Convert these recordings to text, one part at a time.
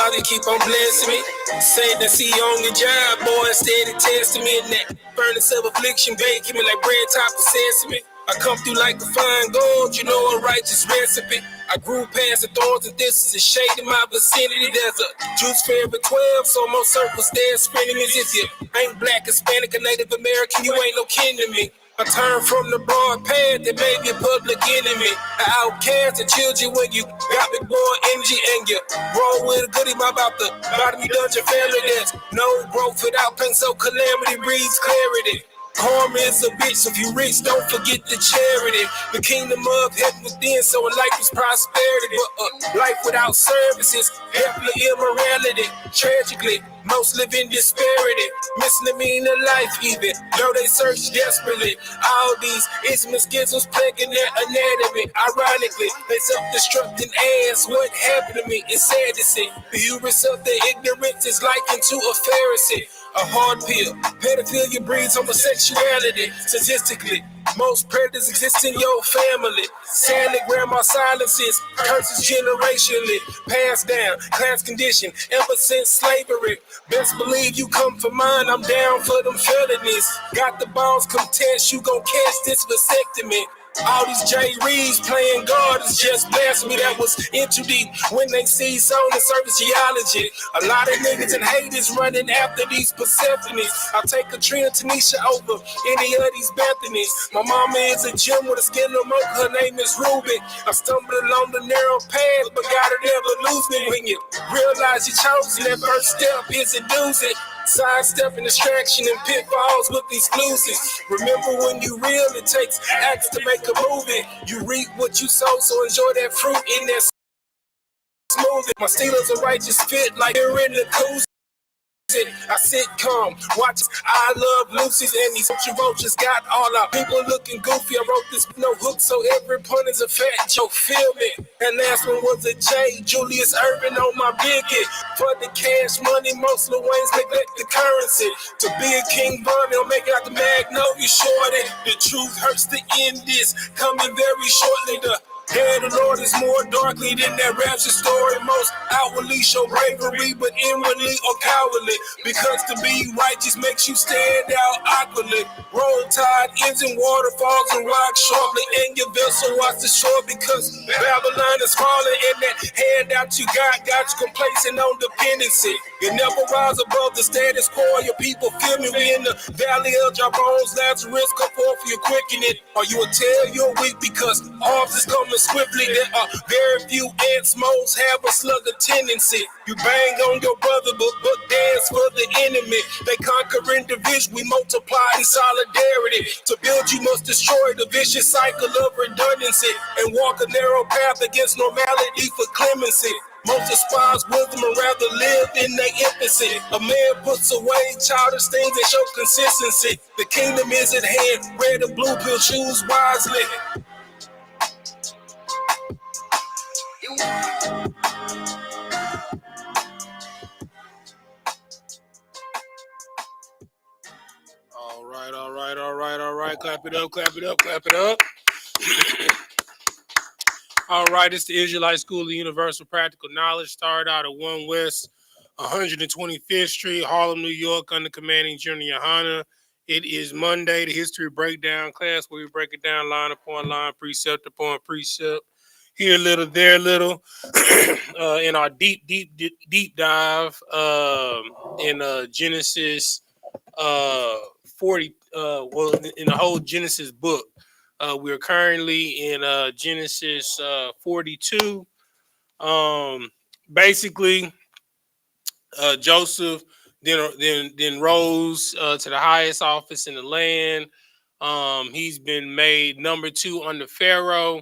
Father, keep on blessing me. Say that see you on your job, boy, steady testing me. And that furnace of affliction, baking me like bread top of sesame. I come through like a fine gold, you know, a righteous recipe. I grew past the thorns and thistles and shade in my vicinity. There's a juice for every 12, so most circles there spinning as if you ain't black, Hispanic, or Native American, you ain't no kin to me. I turned from the broad path that made me a public enemy. An outcast that chilled you when you got big boy energy and you roll with a goodie about the bottom you dungeon family. There's no growth without pain, so calamity breeds clarity. Karma is a bitch, if you rich, don't forget the charity. The kingdom of heaven within, so in life is prosperity. But life without services, definitely immorality. Tragically, most live in disparity. Missing the meaning of life even, though they search desperately. All these intimate schisms plaguing their anatomy. Ironically, they self-destructing ass. What happened to me? It's sad to see. The hubris of their ignorance is likened to a Pharisee. A hard pill, pedophilia breeds homosexuality. Statistically, most predators exist in your family. Sadly, grandma silences, curses generationally, passed down, class condition, ever since slavery. Best believe you come for mine, I'm down for them felonies. Got the balls, come test, you gon' catch this vasectomy. All these J. Reeds playing God is just blasphemy. That was in too deep when they see on the surface geology. A lot of niggas and haters running after these Persephones. I'll take Katrina Tanisha over any of these Bethanies. My mama is a gem with a skin of milk. Her name is Ruby. I stumbled along the narrow path, but gotta never lose me. When you realize you're chosen, that first step is a doozy. Sidestepping distraction and pitfalls with exclusives. Remember when you real, it takes acts to make a movie. You reap what you sow, so enjoy that fruit in that smoothie. My Steelers are righteous fit like they're in the coos. I sit calm, watch. I love Lucy's and these roaches got all our people looking goofy. I wrote this no hook, so every point is a fat joke. Feel me? And last one was a J. Julius Urban on my bigot. For the cash money, most Lil Wayne's neglect the currency. To be a King Von, they'll make out the Magnolia shorty. The truth hurts to end this, coming very shortly. The day of the Lord is more darkly than that rapture story. Most outwardly show bravery, but inwardly are cowardly. Because to be righteous makes you stand out awkwardly. Roll tide, ends in waterfalls and rocks sharply. And your vessel watch the shore because Babylon is falling. And that handout you got you complacent on dependency. You never rise above the status quo. Your people feel me. We in the valley of dry bones. Lazarus come forth for you quickening. Or you will tell you're weak because arms is coming swiftly. There are very few ants. Most have a slugger tendency. You bang on your brother, but dance for the enemy. They conquer in division. We multiply in solidarity. To build, you must destroy the vicious cycle of redundancy and walk a narrow path against normality for clemency. Most despise wisdom and rather live in their infancy. A man puts away childish things and show consistency. The kingdom is at hand. Red and blue pill, choose wisely. All right. Clap it up. All right, it's the Israelite School of Universal Practical Knowledge. Started out at 1 West 125th Street, Harlem, New York, under commanding General YAHANNA. It is Monday, the history breakdown class, where we break it down line upon line, precept upon precept. Here a little, there a little, in our deep dive in Genesis 40, in the whole Genesis book. We're currently in Genesis 42. Basically, Joseph then rose to the highest office in the land. He's been made number 2 under Pharaoh,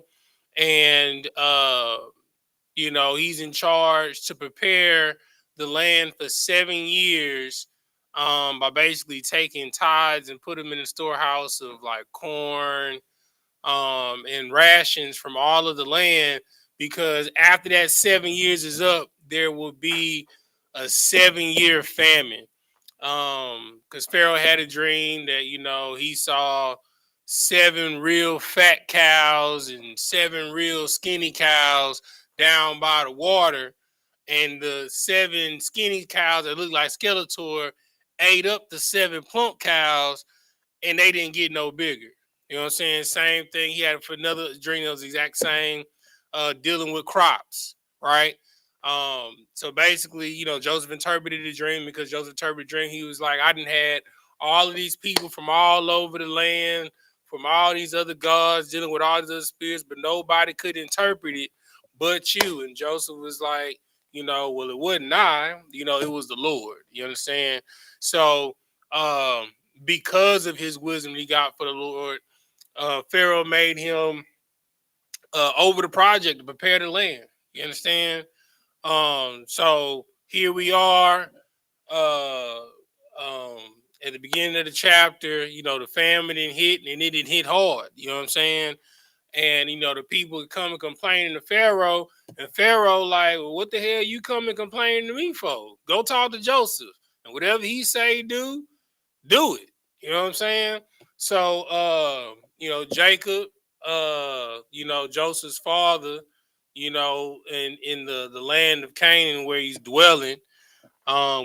and he's in charge to prepare the land for 7 years. By basically taking tithes and put them in the storehouse of like corn, and rations from all of the land, because after that 7 years is up, there will be a 7-year famine. Because Pharaoh had a dream that, he saw 7 real fat cows and 7 real skinny cows down by the water. and the 7 skinny cows that looked like Skeletor ate up the 7 plump cows, and they didn't get no bigger. You know what I'm saying? Same thing. He had for another dream that was the exact same, dealing with crops, right? So basically, Joseph interpreted the dream because Joseph interpreted the dream. He was like, I done had all of these people from all over the land, from all these other gods, dealing with all these other spirits, but nobody could interpret it but you. And Joseph was like, well, it wasn't I, it was the Lord. You understand? So, because of his wisdom he got for the Lord, Pharaoh made him over the project to prepare the land. You understand? So here we are, uh, um, at the beginning of the chapter. The famine didn't hit, and it didn't hit hard. You know what I'm saying? And the people come and complaining to Pharaoh, and Pharaoh like, well, what the hell you come and complaining to me for? Go talk to Joseph, and whatever he say do it. You know what I'm saying? So Jacob, Joseph's father, in the land of Canaan where he's dwelling,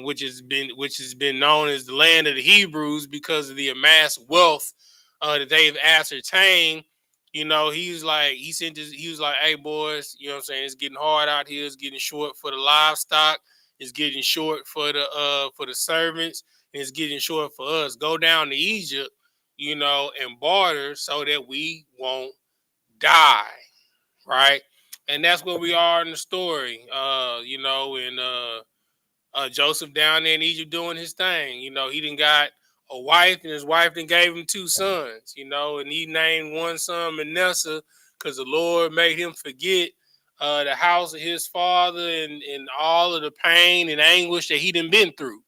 which has been known as the land of the Hebrews because of the amassed wealth that they've ascertained. He was like, hey boys, you know what I'm saying? It's getting hard out here. It's getting short for the livestock. It's getting short for the servants. And it's getting short for us. Go down to Egypt, and barter so that we won't die, right? And that's where we are in the story. Joseph down there in Egypt doing his thing. He done got a wife, and his wife then gave him 2 sons, and he named one son Manasseh because the Lord made him forget the house of his father and all of the pain and anguish that he done been through.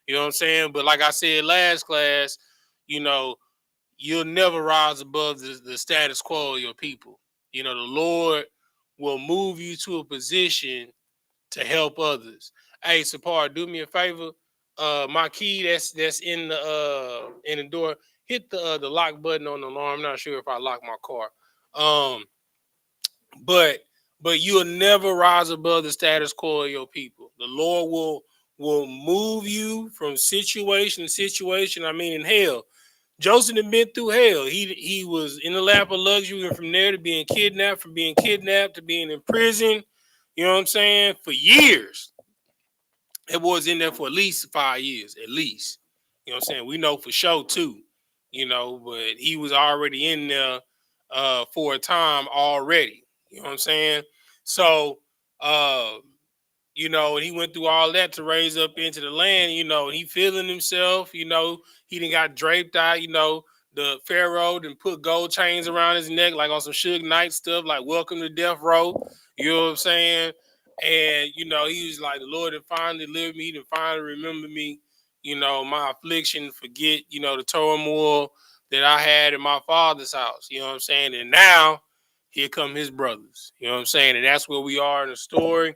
You know what I'm saying? But like I said last class, you know, you'll never rise above the status quo of your people. The Lord will move you to a position to help others. Hey, Sapar, do me a favor. My key that's in the door. Hit the lock button on the alarm. I'm not sure if I locked my car. But you'll never rise above the status quo of your people. The Lord will move you from situation to situation. I mean, in hell. Joseph had been through hell. He was in the lap of luxury, and from there to being kidnapped, from being kidnapped to being in prison. You know what I'm saying? For years. That boy's in there for at least 5 years, at least. You know what I'm saying? We know for sure too, but he was already in there for a time already. You know what I'm saying? So and he went through all that to raise up into the land, and he feeling himself, he done got draped out, the Pharaoh and put gold chains around his neck, like on some Suge Knight stuff, like welcome to death row. You know what I'm saying? And, he was like, the Lord had finally delivered me, and finally remember me, my affliction, forget, the turmoil that I had in my father's house. You know what I'm saying? And now, here come his brothers. You know what I'm saying? And that's where we are in the story.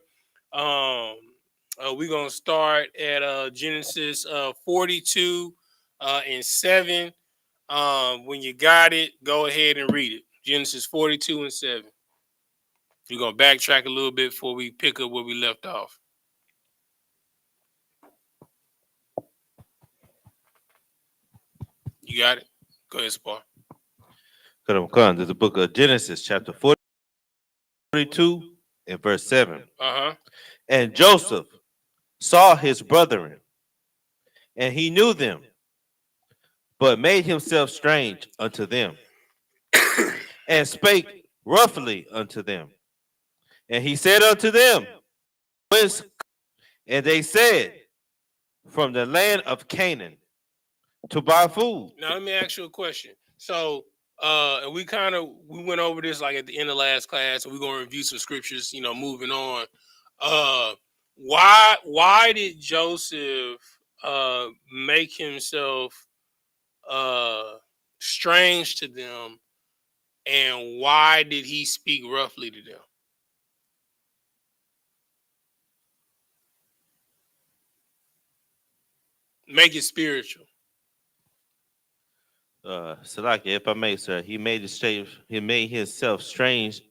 We're going to start at Genesis 42 and 7. When you got it, go ahead and read it. Genesis 42 and 7. We're going to backtrack a little bit before we pick up where we left off. You got it? Go ahead, Spar. This is the book of Genesis, chapter 42 and verse 7. And Joseph saw his brethren, and he knew them, but made himself strange unto them, and spake roughly unto them. And he said unto them, whence? And they said, from the land of Canaan, to buy food. Now let me ask you a question. So, and we went over this like at the end of last class, and we're gonna review some scriptures. Moving on. Why did Joseph make himself strange to them, and why did he speak roughly to them? Make it spiritual. Salaki, if I may, sir, he made himself strange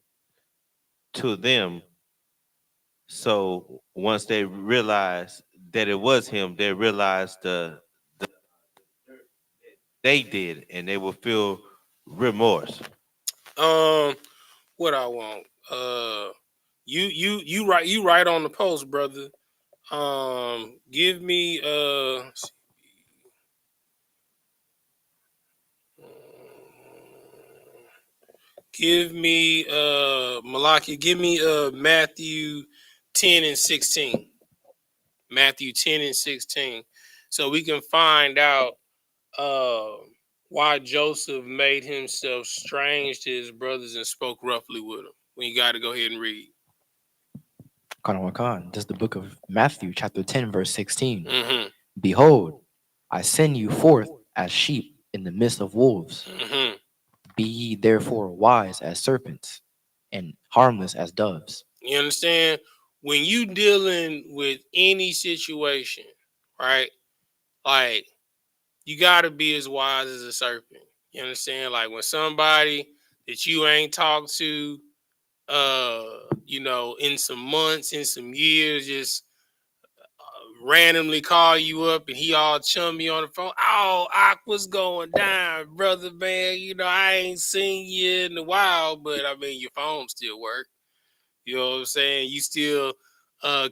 to them So once they realized that it was him, they realized they did, and they will feel remorse. What I want? You right on the post, brother. Give me Malaki, give me Matthew 10 and 16. Matthew 10 and 16. So we can find out why Joseph made himself strange to his brothers and spoke roughly with them. When you got to go ahead and read. Khan. This is the book of Matthew, chapter 10, verse 16. Mm-hmm. Behold, I send you forth as sheep in the midst of wolves. Mm-hmm. Be ye therefore wise as serpents and harmless as doves. You understand? When you dealing with any situation, right? Like, you got to be as wise as a serpent. You understand? Like, when somebody that you ain't talked to, in some months, in some years, just randomly call you up and he all chummy on the phone. Oh, what's going down, brother, man? I ain't seen you in a while, but I mean, your phone still work. You know what I'm saying? You still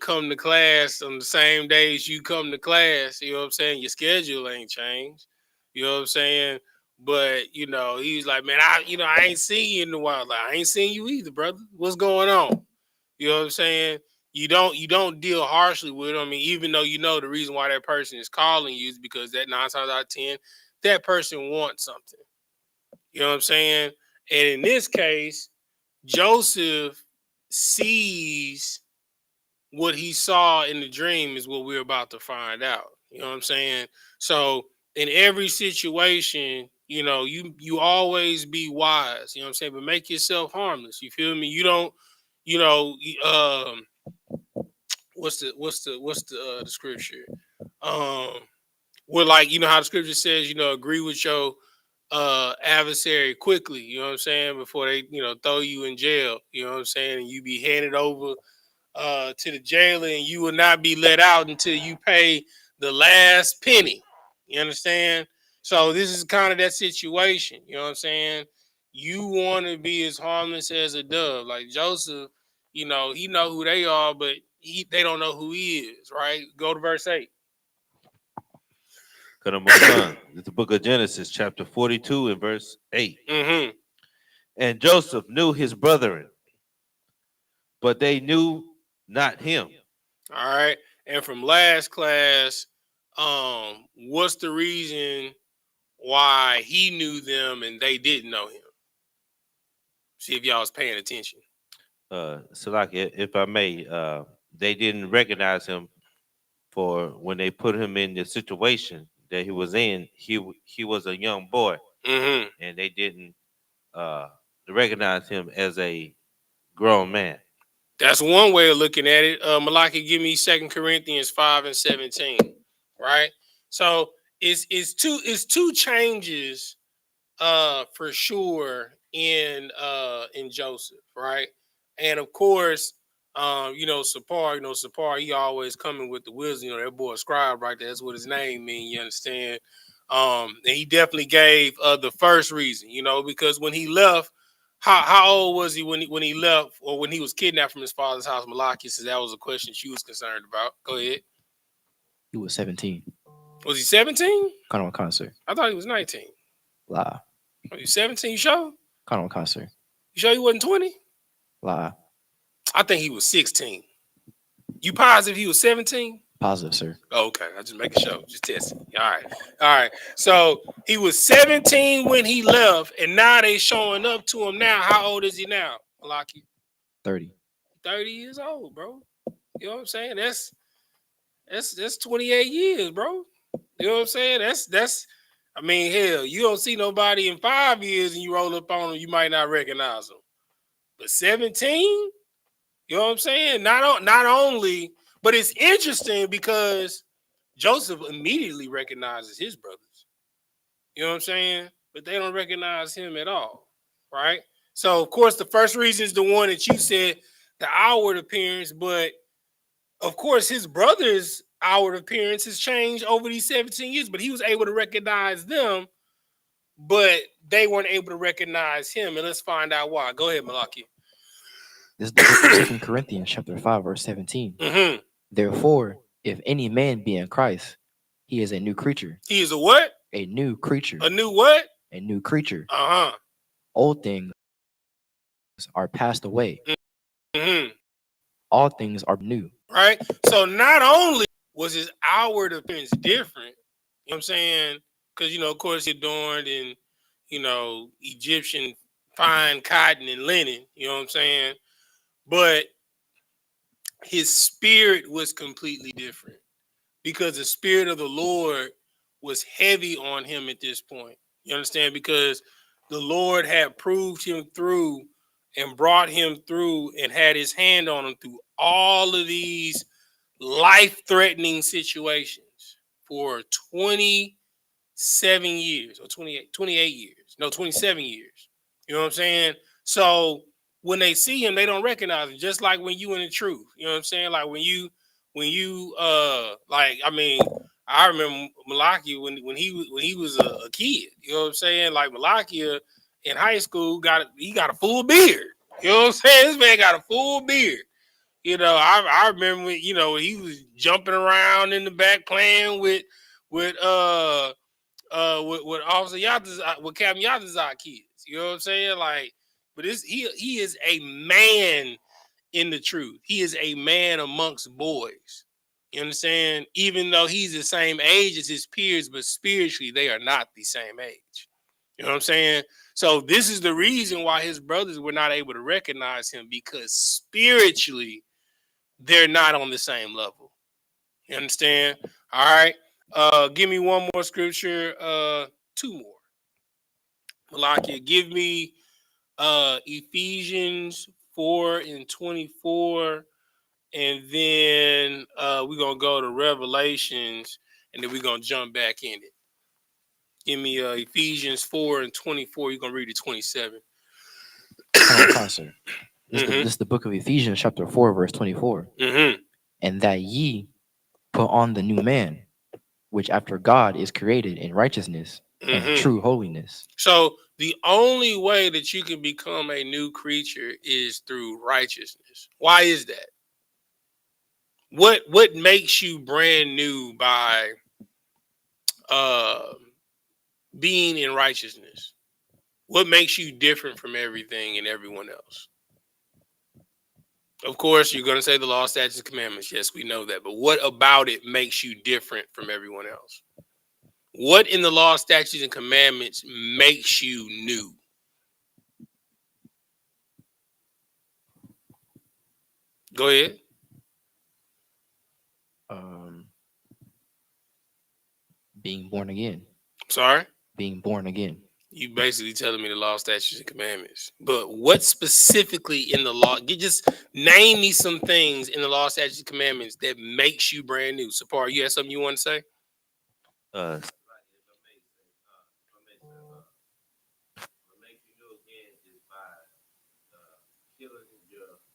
come to class on the same days you come to class. You know what I'm saying? Your schedule ain't changed. You know what I'm saying? But, he's like, man, I ain't seen you in a while. Like, I ain't seen you either, brother. What's going on? You know what I'm saying? You don't deal harshly with them. I mean, even though the reason why that person is calling you is because that 9 times out of 10, that person wants something. You know what I'm saying? And in this case, Joseph sees what he saw in the dream is what we're about to find out. You know what I'm saying? So in every situation, you always be wise. You know what I'm saying? But make yourself harmless. You feel me? You don't, you know, what's the scripture? We're like, how the scripture says, agree with your adversary quickly, you know what I'm saying, before they, throw you in jail, you know what I'm saying, and you be handed over to the jailer and you will not be let out until you pay the last penny. You understand? So this is kind of that situation, you know what I'm saying? You want to be as harmless as a dove. Like Joseph, he know who they are, but they don't know who he is, right? Go to verse 8. It's the book of Genesis, chapter 42 and verse 8. Mm-hmm. And Joseph knew his brethren, but they knew not him. All right. And from last class, what's the reason why he knew them and they didn't know him? See if y'all was paying attention. So like if I may, they didn't recognize him for when they put him in the situation that he was in. He was a young boy, Mm-hmm. and they didn't recognize him as a grown man. That's one way of looking at it. Malaki, give me 2 Corinthians 5 and 17. Right? So it's two changes for sure in Joseph, right? And of course, Sapar, he always coming with the wisdom, that boy scribe right there. That's what his name means, you understand? And he definitely gave the first reason, because when he left, how old was he when he left, or when he was kidnapped from his father's house? Malaki says that was a question she was concerned about. Go ahead. He was 17. Was he 17? Khan, sir. I thought he was 19. Lie. Are you 17? You sure? Khan, sir. You sure he wasn't 20? Lie. I think he was 16. You positive he was 17? Positive, sir. Oh, okay. I just make a show. Just testing. All right. So he was 17 when he left, and now they showing up to him now. How old is he now, Malaki? 30. 30 years old, bro. You know what I'm saying? That's 28 years, bro. You know what I'm saying? That's I mean, hell, you don't see nobody in 5 years and you roll up on them, you might not recognize them. But 17? You know what I'm saying? Not only, but it's interesting because Joseph immediately recognizes his brothers. You know what I'm saying? But they don't recognize him at all, right? So, of course, the first reason is the one that you said, the outward appearance, but Of course, his brother's outward appearance has changed over these 17 years, but he was able to recognize them, but they weren't able to recognize him. And let's find out why. Go ahead, Malaki. This is the book of 2 Corinthians chapter 5, verse 17. Mm-hmm. Therefore, if any man be in Christ, he is a new creature. He is a what? A new creature. A new what? A new creature. Uh-huh. Old things are passed away. Mm-hmm. All things are new. Right? So not only was his outward appearance different, you know what I'm saying? Because, you know, of course, he adorned in, you know, Egyptian fine cotton and linen, you know what I'm saying? But his spirit was completely different because the spirit of the Lord was heavy on him at this point. You understand? Because the Lord had proved him through and brought him through and had his hand on him through all of these life-threatening situations for 27 years or 28 years. No, 27 years. You know what I'm saying? So when they see him, they don't recognize him. Just like when you in the truth. You know what I'm saying? Like when you like, I mean, I remember Malachi when he was a kid. You know what I'm saying? Like Malachi in high school he got a full beard. You know what I'm saying? This man got a full beard. You know, I remember when, you know, he was jumping around in the back playing with Officer Yatazak, with Captain Yatazak kids. You know what I'm saying? Like, but he is a man in the truth. He is a man amongst boys. You understand? Even though he's the same age as his peers, but spiritually they are not the same age. You know what I'm saying? So this is the reason why his brothers were not able to recognize him, because spiritually they're not on the same level. You understand? All right. Give me one more scripture. Two more. Malakia, give me Ephesians 4:24, and then we're gonna go to Revelations, and then we're gonna jump back in it. Give me Ephesians 4:24. You're gonna read it 27. Sir. This is the book of Ephesians, chapter 4, verse 24. Mm-hmm. And that ye put on the new man, which after God is created in righteousness and true holiness. So the only way that you can become a new creature is through righteousness. Why is that? What makes you brand new by being in righteousness? What makes you different from everything and everyone else? Of course, you're going to say the law, statutes, and commandments. Yes, we know that. But what about it makes you different from everyone else? What in the law, statutes, and commandments makes you new? Go ahead. Being born again. Sorry? Being born again. You basically telling me the law, statutes, and commandments. But what specifically in the law? Just name me some things in the law, statutes, and commandments that makes you brand new. Sapar, you have something you want to say?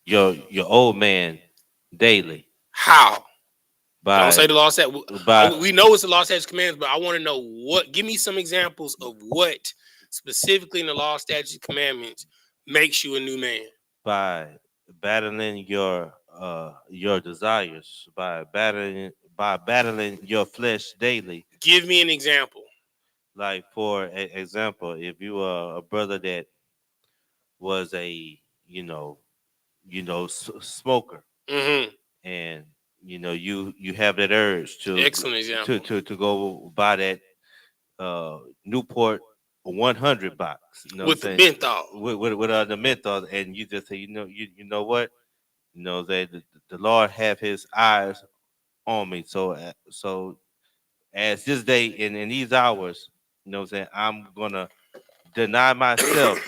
Your old man daily. How? Don't say the law, we know it's the law, statutes, commandments, but I want to know what. Give me some examples of what specifically in the law, statutes, commandments makes you a new man. By battling your desires, by battling your flesh daily. Give me an example. Like, for example, if you are a brother that was a smoker, and you have that urge to excellent example to go buy that Newport 100 box, with the menthol, with the menthol, and you just say, you know what, that the Lord have His eyes on me, so as this day and in these hours, I'm gonna deny myself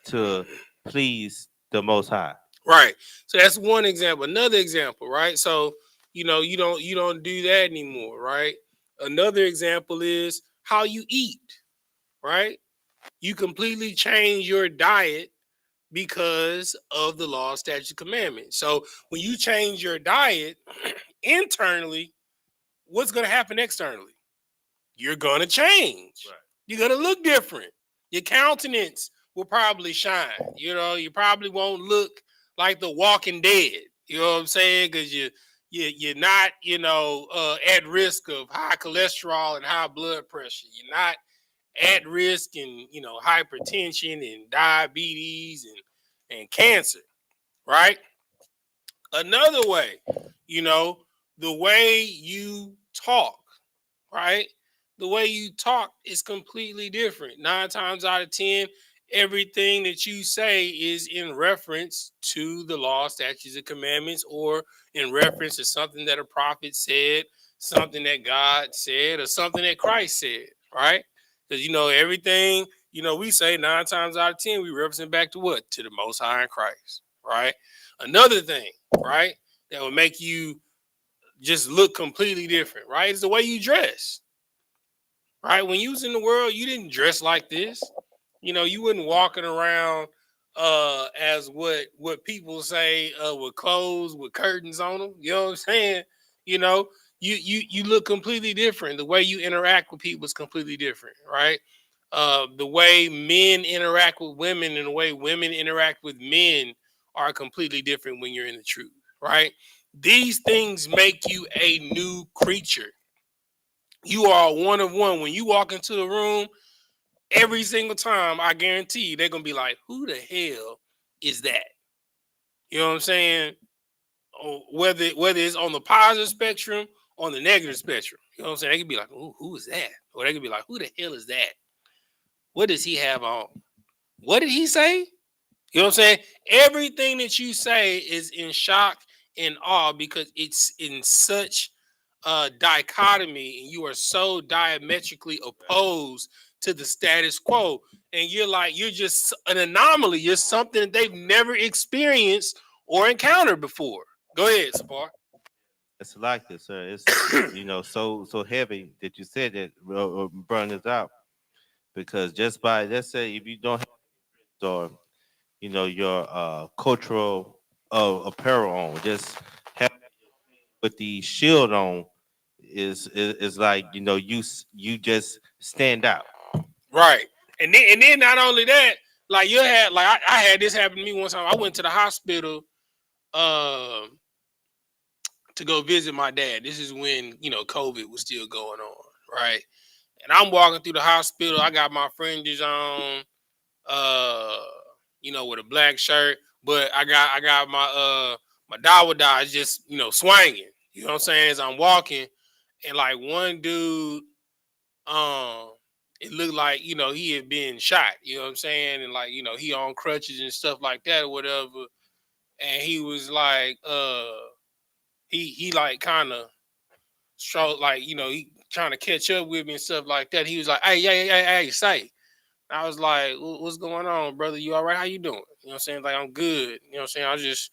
to please the Most High. Right. So that's one example. Another example, right? So you don't do that anymore, right? Another example is how you eat, right? You completely change your diet because of the law, statutes, and commandments. So when you change your diet internally, what's going to happen externally? You're going to change. Right. You're going to look different. Your countenance will probably shine. You know, you probably won't look like the Walking Dead. You know what I'm saying? Because you're not, at risk of high cholesterol and high blood pressure. You're not at risk in, hypertension and diabetes and cancer, right? Another way, the way you talk, right? The way you talk is completely different. 9 times out of 10, everything that you say is in reference to the law, statutes, and commandments, or in reference to something that a prophet said, something that God said, or something that Christ said, right? Because, everything, we say 9 times out of 10, we represent back to what? To the Most High in Christ, right? Another thing, right, that will make you just look completely different, right, is the way you dress. Right? When you was in the world, you didn't dress like this. You wasn't walking around as what people say with clothes with curtains on them. You know what I'm saying? You look completely different. The way you interact with people is completely different, right? The way men interact with women and the way women interact with men are completely different when you're in the truth, right? These things make you a new creature. You are one of one. When you walk into the room, every single time, I guarantee you, they're going to be like, who the hell is that? You know what I'm saying? Whether it's on the positive spectrum, on the negative spectrum. You know what I'm saying? They could be like, who is that? Or they could be like, who the hell is that? What does he have on? What did he say? You know what I'm saying? Everything that you say is in shock and awe because it's in such dichotomy, and you are so diametrically opposed to the status quo, and you're just an anomaly. You're something that they've never experienced or encountered before. Go ahead, Sapar. It's like this, sir. It's so heavy that you said that burn this out because just by let's say if you don't have or your cultural apparel on, just have with the shield on is like you just stand out. Right. And then not only that, like you had I had this happen to me one time. I went to the hospital to go visit my dad. This is when, COVID was still going on, right? And I'm walking through the hospital. I got my fringes on, with a black shirt, but I got my dawada is just, swinging. You know what I'm saying? As I'm walking, and like one dude, it looked like, he had been shot, you know what I'm saying? And like, he on crutches and stuff like that or whatever. And he was like, he like kind of stroke, like, he trying to catch up with me and stuff like that. He was like, hey, say. I was like, what's going on, brother? You all right? How you doing? You know what I'm saying? Like, I'm good. You know what I'm saying? I just,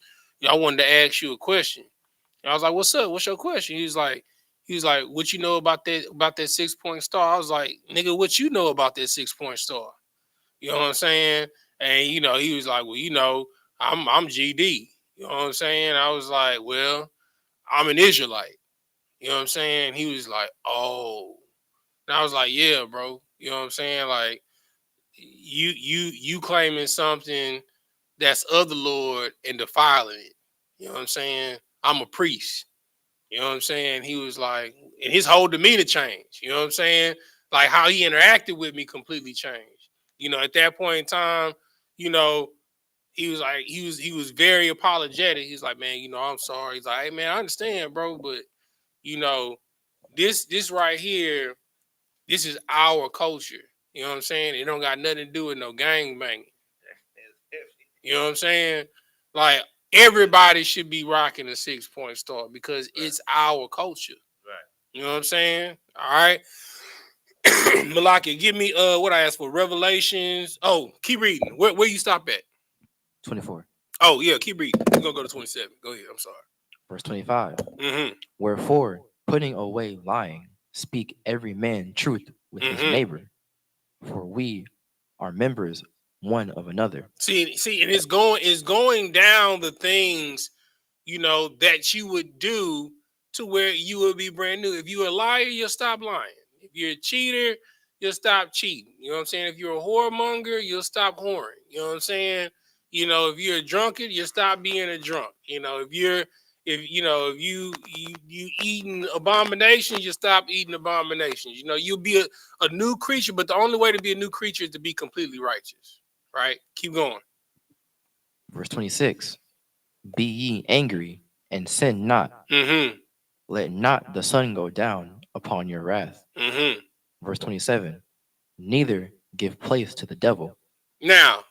I wanted to ask you a question. And I was like, what's up? What's your question? He was like, what you know about that 6-point star? I was like, nigga, what you know about that 6-point star? You know what I'm saying? And he was like, well, I'm GD. You know what I'm saying? I was like, well, I'm an Israelite. You know what I'm saying? He was like, oh. And I was like, yeah, bro. You know what I'm saying? Like, you claiming something that's of the Lord and defiling it. You know what I'm saying? I'm a priest. You know what I'm saying? He was like, and his whole demeanor changed. You know what I'm saying? Like how he interacted with me completely changed. At that point in time, he was like, he was very apologetic. He's like, man, I'm sorry. He's like, hey man, I understand, bro, but this right here, this is our culture. You know what I'm saying? It don't got nothing to do with no gang banging. You know what I'm saying? Like everybody should be rocking a 6-point star because it's our culture. Right. You know what I'm saying? All right. Malaki, give me what I asked for. Revelations. Oh, keep reading. Where you stop at? 24. Oh, yeah, keep reading. We're gonna go to 27. Go ahead. I'm sorry. Verse 25. Mm-hmm. Wherefore, putting away lying, speak every man truth with his neighbor, for we are members one of another. See, and it's going down the things, that you would do to where you will be brand new. If you're a liar, you'll stop lying. If you're a cheater, you'll stop cheating. You know what I'm saying? If you're a whoremonger, you'll stop whoring. You know what I'm saying? If you're a drunkard, you'll stop being a drunk. If you eating abominations, you stop eating abominations. You'll be a new creature, but the only way to be a new creature is to be completely righteous. Right? Keep going. Verse 26. Be ye angry and sin not. Mm-hmm. Let not the sun go down upon your wrath. Mm-hmm. Verse 27. Neither give place to the devil. Now,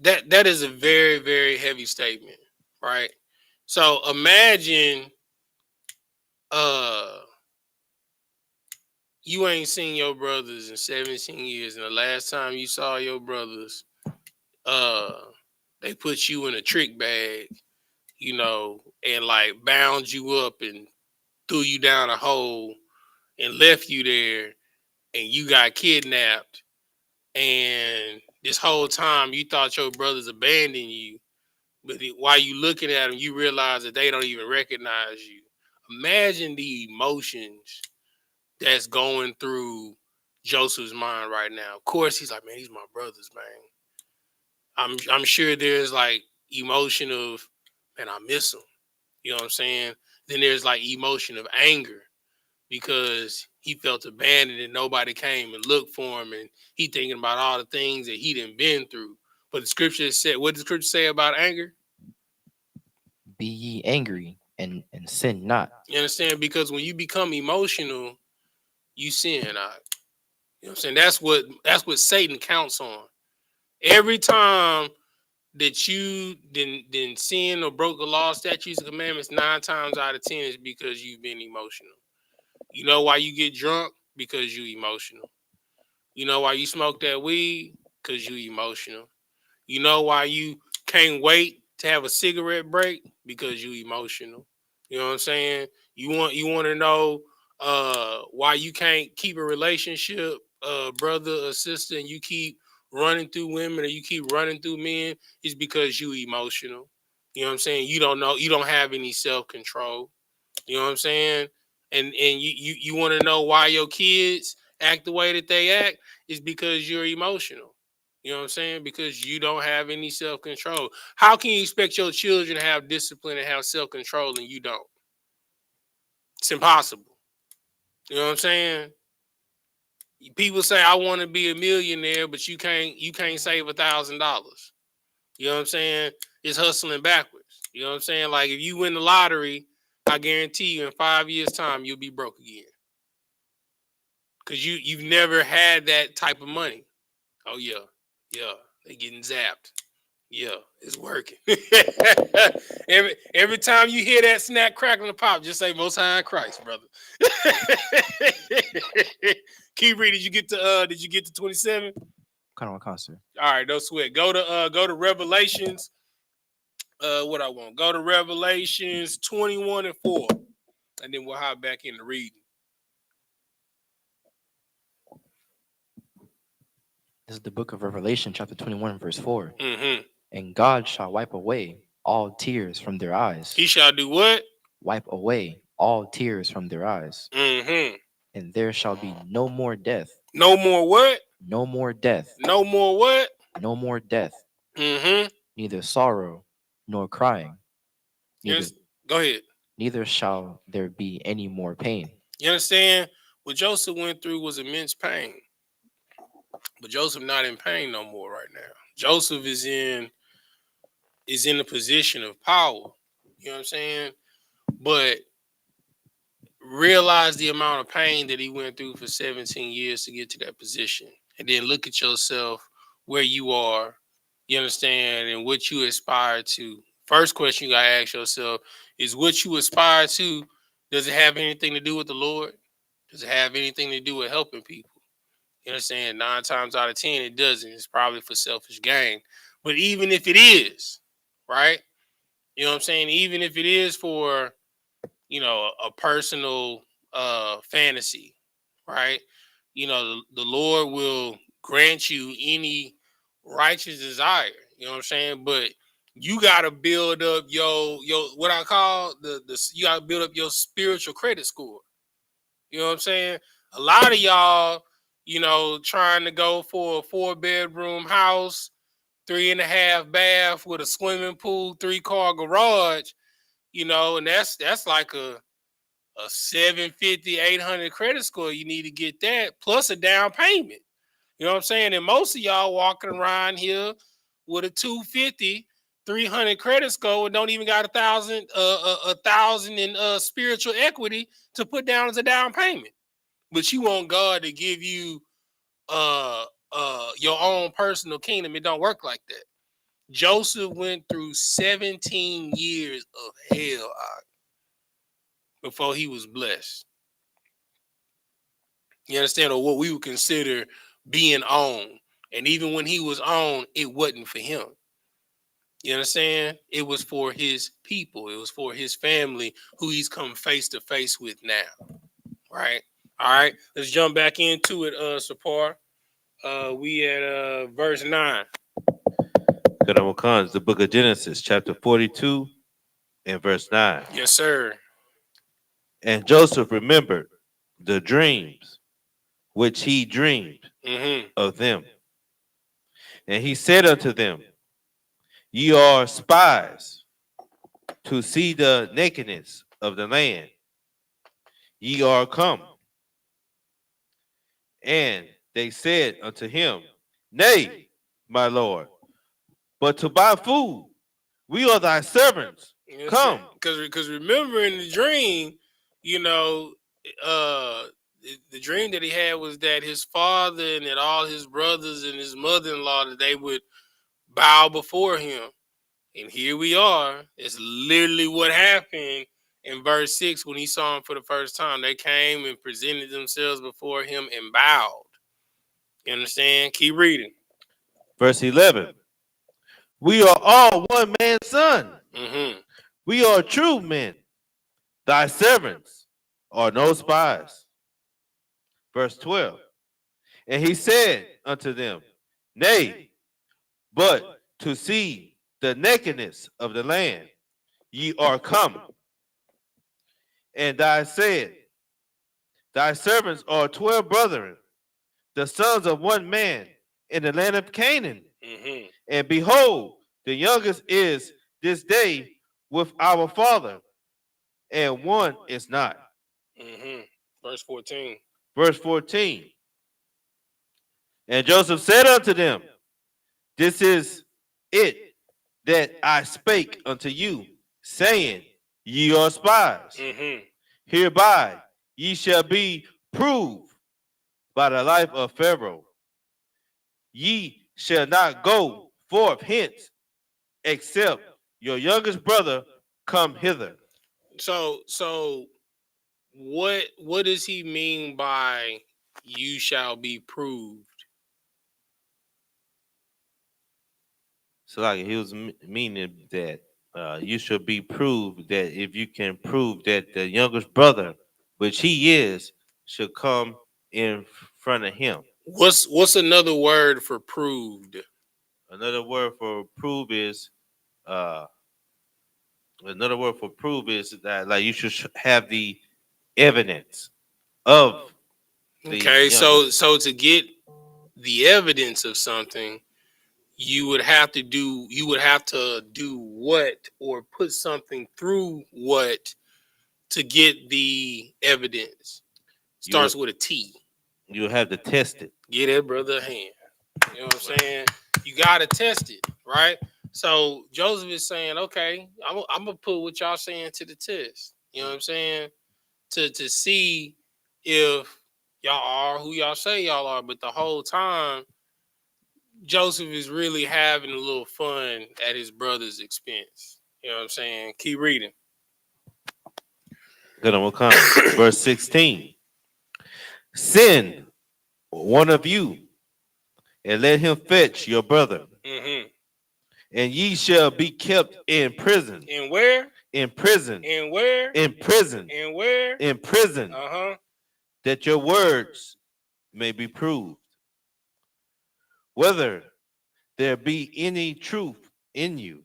that is a very, very heavy statement, right? So imagine you ain't seen your brothers in 17 years, and the last time you saw your brothers, they put you in a trick bag, and like bound you up and threw you down a hole and left you there, and you got kidnapped, and this whole time you thought your brothers abandoned you, but while you looking at them, you realize that they don't even recognize you. Imagine the emotions that's going through Joseph's mind right now. Of course, he's like, man, these my brothers, man. I'm sure there's like emotion of, man, I miss them. You know what I'm saying? Then there's like emotion of anger because he felt abandoned and nobody came and looked for him, and he thinking about all the things that he done been through. But the scripture said, what did the scripture say about anger? Be ye angry and sin not. You understand? Because when you become emotional, you sin. You know what I'm saying? That's what Satan counts on. Every time that you didn't sin or broke the law, statutes, and commandments, 9 times out of 10 is because you've been emotional. You know why you get drunk? Because you emotional. You know why you smoke that weed? Because you emotional. You know why you can't wait to have a cigarette break? Because you emotional. You know what I'm saying? You want to know why you can't keep a relationship, brother or sister, and you keep running through women or you keep running through men, is because you emotional. You know what I'm saying? You don't have any self-control. You know what I'm saying? And you want to know why your kids act the way that they act, is because you're emotional. You know what I'm saying? Because you don't have any self-control. How can you expect your children to have discipline and have self-control and you don't? It's impossible. You know what I'm saying? People say I want to be a millionaire, but you can't save $1,000. You know what I'm saying? It's hustling backwards. You know what I'm saying? Like if you win the lottery, I guarantee you in 5 years' time you'll be broke again. Cause you've never had that type of money. Oh yeah, they getting zapped. Yeah, it's working. every time you hear that snap, crackle, and pop, just say Most High in Christ, brother. Keep reading. Did you get to 27? Kind of a concert. All right, no sweat. Go to Revelations. What I want. Go to Revelations 21 and 4. And then we'll hop back into reading. This is the book of Revelation, chapter 21, verse 4. Mm-hmm. And God shall wipe away all tears from their eyes. He shall do what? Wipe away all tears from their eyes. Mm-hmm. And there shall be no more death. No more what? No more death. No more what? No more death. Mm-hmm. Neither sorrow nor crying. Go ahead. Neither shall there be any more pain. You understand? What Joseph went through was immense pain. But Joseph not in pain no more right now. Joseph is in a position of power. You know what I'm saying? But realize the amount of pain that he went through for 17 years to get to that position. And then look at yourself where you are, you understand, and what you aspire to. First question you got to ask yourself is, what you aspire to, does it have anything to do with the Lord? Does it have anything to do with helping people? You understand? 9 times out of 10, it doesn't. It's probably for selfish gain. But even if it is, right? You know what I'm saying? Even if it is for, a personal fantasy, right? The Lord will grant you any righteous desire. You know what I'm saying? But you gotta build up your what I call the you gotta build up your spiritual credit score. You know what I'm saying? A lot of y'all, trying to go for a 4-bedroom house, 3.5 bath with a swimming pool, 3-car garage, and that's like a 750, 800 credit score. You need to get that plus a down payment. You know what I'm saying? And most of y'all walking around here with a 250, 300 credit score and don't even got a thousand in spiritual equity to put down as a down payment. But you want God to give you your own personal kingdom. It don't work like that. Joseph went through 17 years of hell before he was blessed. You understand? Or what we would consider being on. And even when he was on, it wasn't for him. You understand? It was for his people. It was for his family who he's come face to face with now. Right? All right. Let's jump back into it, Sapar. We at verse 9. The book of Genesis, chapter 42 and verse 9. Yes, sir. And Joseph remembered the dreams which he dreamed of them. And he said unto them, Ye are spies to see the nakedness of the land. Ye are come. And they said unto him, Nay, my lord, but to buy food. We are thy servants. Come. Because remember in the dream, the dream that he had was that his father and that all his brothers and his mother-in-law, that they would bow before him. And here we are. It's literally what happened in verse 6 when he saw him for the first time. They came and presented themselves before him and bowed. You understand? Keep reading. Verse 11. We are all one man's son. We are true men. Thy servants are no spies. Verse 12. And he said unto them, Nay, but to see the nakedness of the land, ye are come. And thou said, Thy servants are 12 brethren, the sons of one man in the land of Canaan. And behold, the youngest is this day with our father, and one is not. Verse 14. Verse 14. And Joseph said unto them, This is it that I spake unto you, saying, Ye are spies. Hereby ye shall be proved by the life of Pharaoh. Ye shall not go forth hence, except your youngest brother come hither. So what does he mean by you shall be proved? So like he was meaning that you should be proved, that if you can prove that the youngest brother, which he is, should come in front of him. What's another word for proved? Another word for prove is that like you should have the evidence of the youngest. So to get the evidence of something, you would have to do what, or put something through what to get the evidence. Starts with a T. You have to test it. Get that brother a hand. You know what I'm saying? You gotta test it, right? So Joseph is saying, okay, I'm gonna put what y'all saying to the test. You know what I'm saying? To see if y'all are who y'all say y'all are. But the whole time, Joseph is really having a little fun at his brother's expense. You know what I'm saying? Keep reading. Good on, we'll come. Verse 16. Send one of you and let him fetch your brother. And ye shall be kept in prison. In where? In prison. In where? In prison. In where? In prison. That your words may be proved, whether there be any truth in you,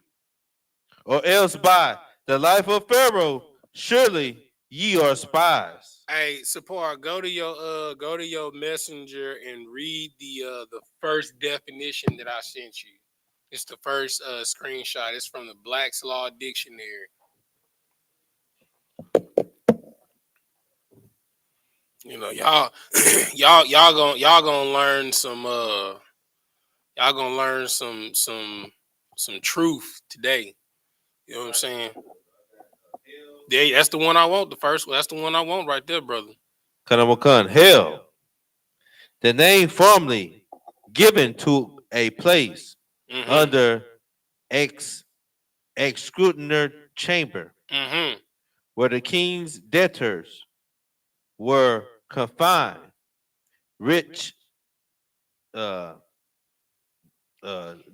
or else by the life of Pharaoh, surely ye are spies. Hey, Sapar, go to your messenger and read the first definition that I sent you. It's the first screenshot. It's from the Black's Law Dictionary. You know, y'all, y'all gonna learn some truth today. You know what I'm saying? Yeah, that's the one I want. The first one. That's the one I want right there, brother. Kanamakan, hell, the name formerly given to a place under executioner chamber, where the king's debtors were confined, rich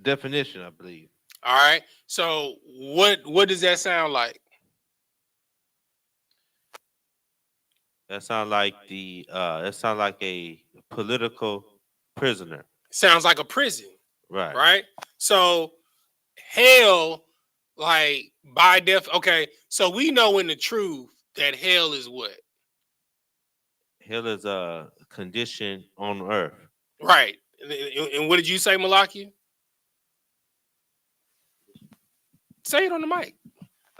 definition, I believe. All right. So what does that sound like? That sounds like a political prisoner. Sounds like a prison. Right. Right? So hell, like by okay, so we know in the truth that hell is what? Hell is a condition on earth. Right. And what did you say, Malaki? Say it on the mic.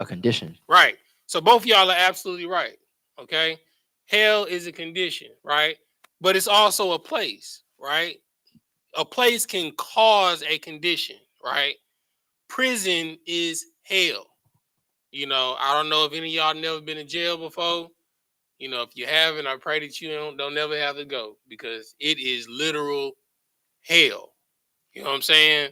A condition. Right. So both of y'all are absolutely right. Okay. Hell is a condition, right? But it's also a place, right? A place can cause a condition, right? Prison is hell. You know, I don't know if any of y'all never been in jail before. You know, if you haven't, I pray that you don't never have to go, because it is literal hell. You know what I'm saying?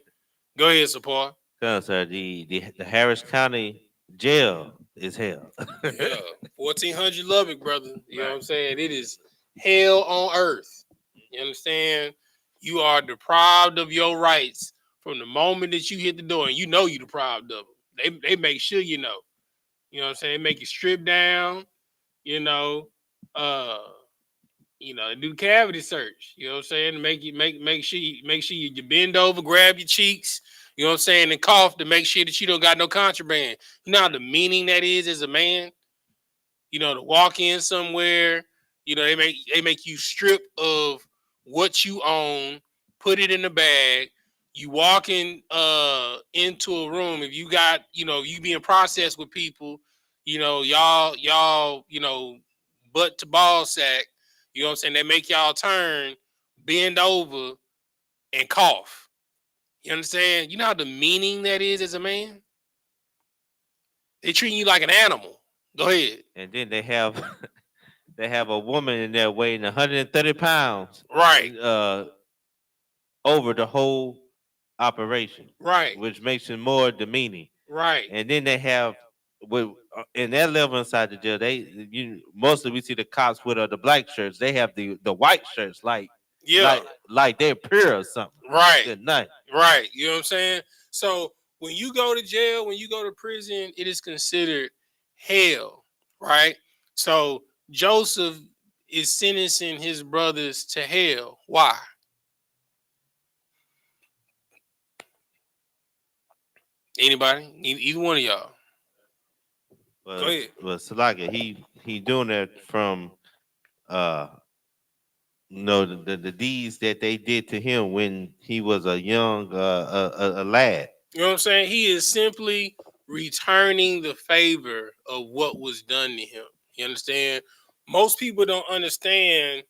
Go ahead, Sapar. Because the Harris County jail is hell. Yeah, 1400 Lubbock, brother. You know what I'm saying? It is hell on earth. You understand? You are deprived of your rights from the moment that you hit the door, and you know you're deprived of them. They make sure you know. You know what I'm saying? They make you strip down. You know, do cavity search. You know what I'm saying? Make sure you bend over, grab your cheeks. You know what I'm saying, and cough to make sure that you don't got no contraband. You know how the meaning that is as a man. You know, to walk in somewhere, you know, they make you strip of what you own, put it in the bag. You walk in into a room. If you got, you being processed with people, y'all, butt to ball sack. You know what I'm saying? They make y'all turn, bend over, and cough. You understand? You know how the meaning that is as a man? They treat you like an animal. Go ahead. And then they have a woman in there weighing 130 pounds. Right. Over the whole operation. Right. Which makes it more demeaning. Right. And then they have in that level inside the jail, mostly we see the cops with the black shirts. They have the white shirts like they're pure or something. Right. Good night. Right. You know what I'm saying? So when you go to jail, when you go to prison, it is considered hell. Right. So Joseph is sentencing his brothers to hell. Why? Anybody? Either one of y'all. Go ahead. Well, Salaka, he doing that from the deeds that they did to him when he was a young a lad. You know what I'm saying? He is simply returning the favor of what was done to him. You understand? Most people don't understand.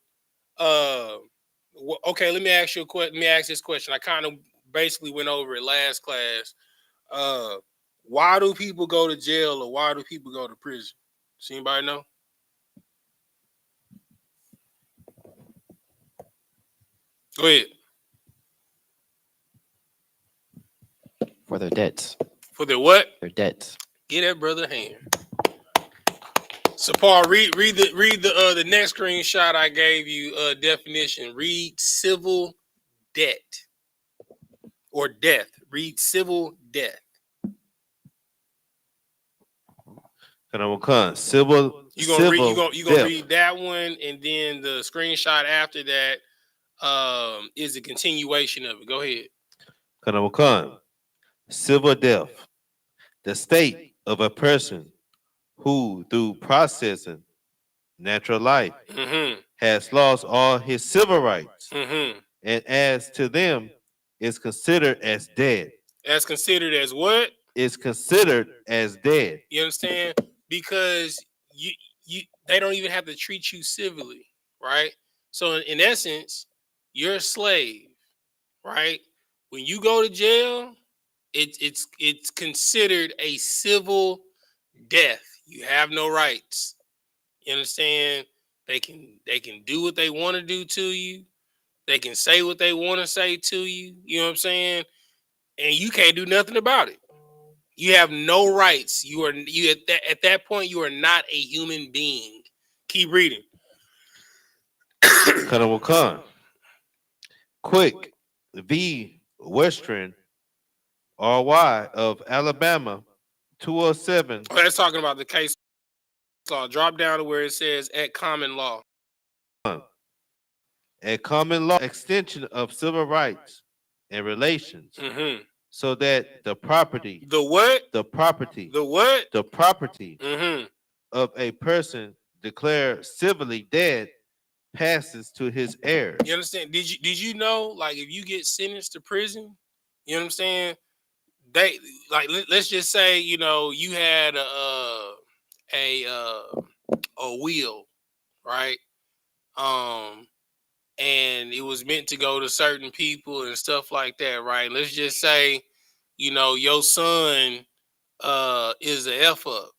Okay, let me ask you a question. Let me ask this question. I kind of basically went over it last class. Why do people go to jail, or why do people go to prison? Does anybody know? Go ahead. For their debts. For their what? Their debts. Get that brother a hand. So Paul, read the next screenshot I gave you. Definition. Read civil debt or death. Read civil death. Civil. You gonna read that one, and then the screenshot after that is a continuation of it. Go ahead. Kanawakan, civil death, the state of a person who, through processing natural life, has lost all his civil rights, and as to them is considered as dead. As considered as what? Is considered as dead. You understand? Because you they don't even have to treat you civilly, right? So in essence, you're a slave, right? When you go to jail, it's considered a civil death. You have no rights. You understand? They can do what they want to do to you. They can say what they want to say to you. You know what I'm saying? And you can't do nothing about it. You have no rights. You at that point you are not a human being. Keep reading. Kanawakan, Quick, the Western RY of Alabama, 207. Oh, that's talking about the case law. Drop down to where it says at common law. A common law extension of civil rights and relations, so that the property, The what? the property, The what? the property of a person declared civilly dead passes to his heirs. You understand? Did you know, like, if you get sentenced to prison, you know what I'm saying? They like let's just say, you know, you had a wheel, right? And it was meant to go to certain people and stuff like that, right? Let's just say, you know, your son is a F up,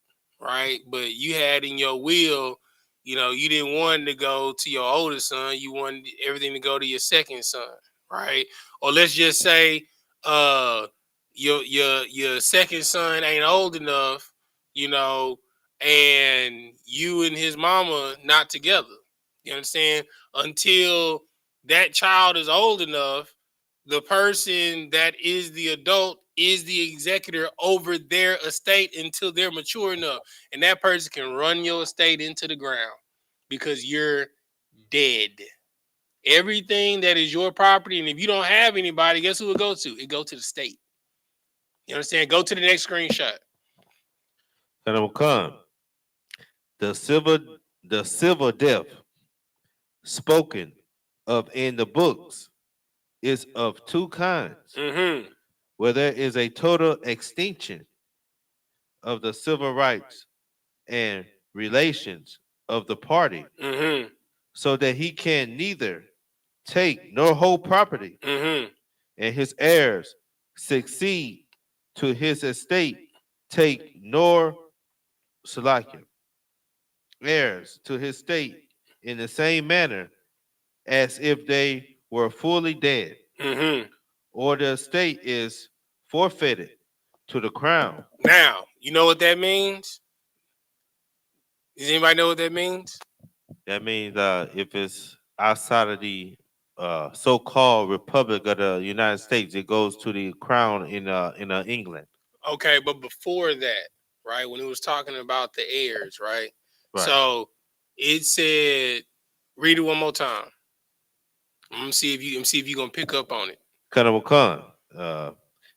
right? But you had in your will, you know, you didn't want to go to your oldest son, you wanted everything to go to your second son, right? Or let's just say your second son ain't old enough, you know, and you and his mama not together. You understand? Until that child is old enough, the person that is the adult is the executor over their estate until they're mature enough. And that person can run your estate into the ground because you're dead. Everything that is your property, and if you don't have anybody, guess who it go to? It go to the state. You understand? Go to the next screenshot. Kanawakan, the civil death spoken of in the books is of two kinds, where there is a total extinction of the civil rights and relations of the party, so that he can neither take nor hold property, and his heirs succeed to his estate, take nor Salakia, heirs to his state in the same manner as if they were fully dead, or the estate is forfeited to the crown. Now, you know what that means? Does anybody know what that means? That means if it's outside of the so-called Republic of the United States, it goes to the crown in England. Okay, but before that, right, when it was talking about the heirs, right? So it said, read it one more time. I'm gonna see if you're gonna pick up on it. Kanawakan,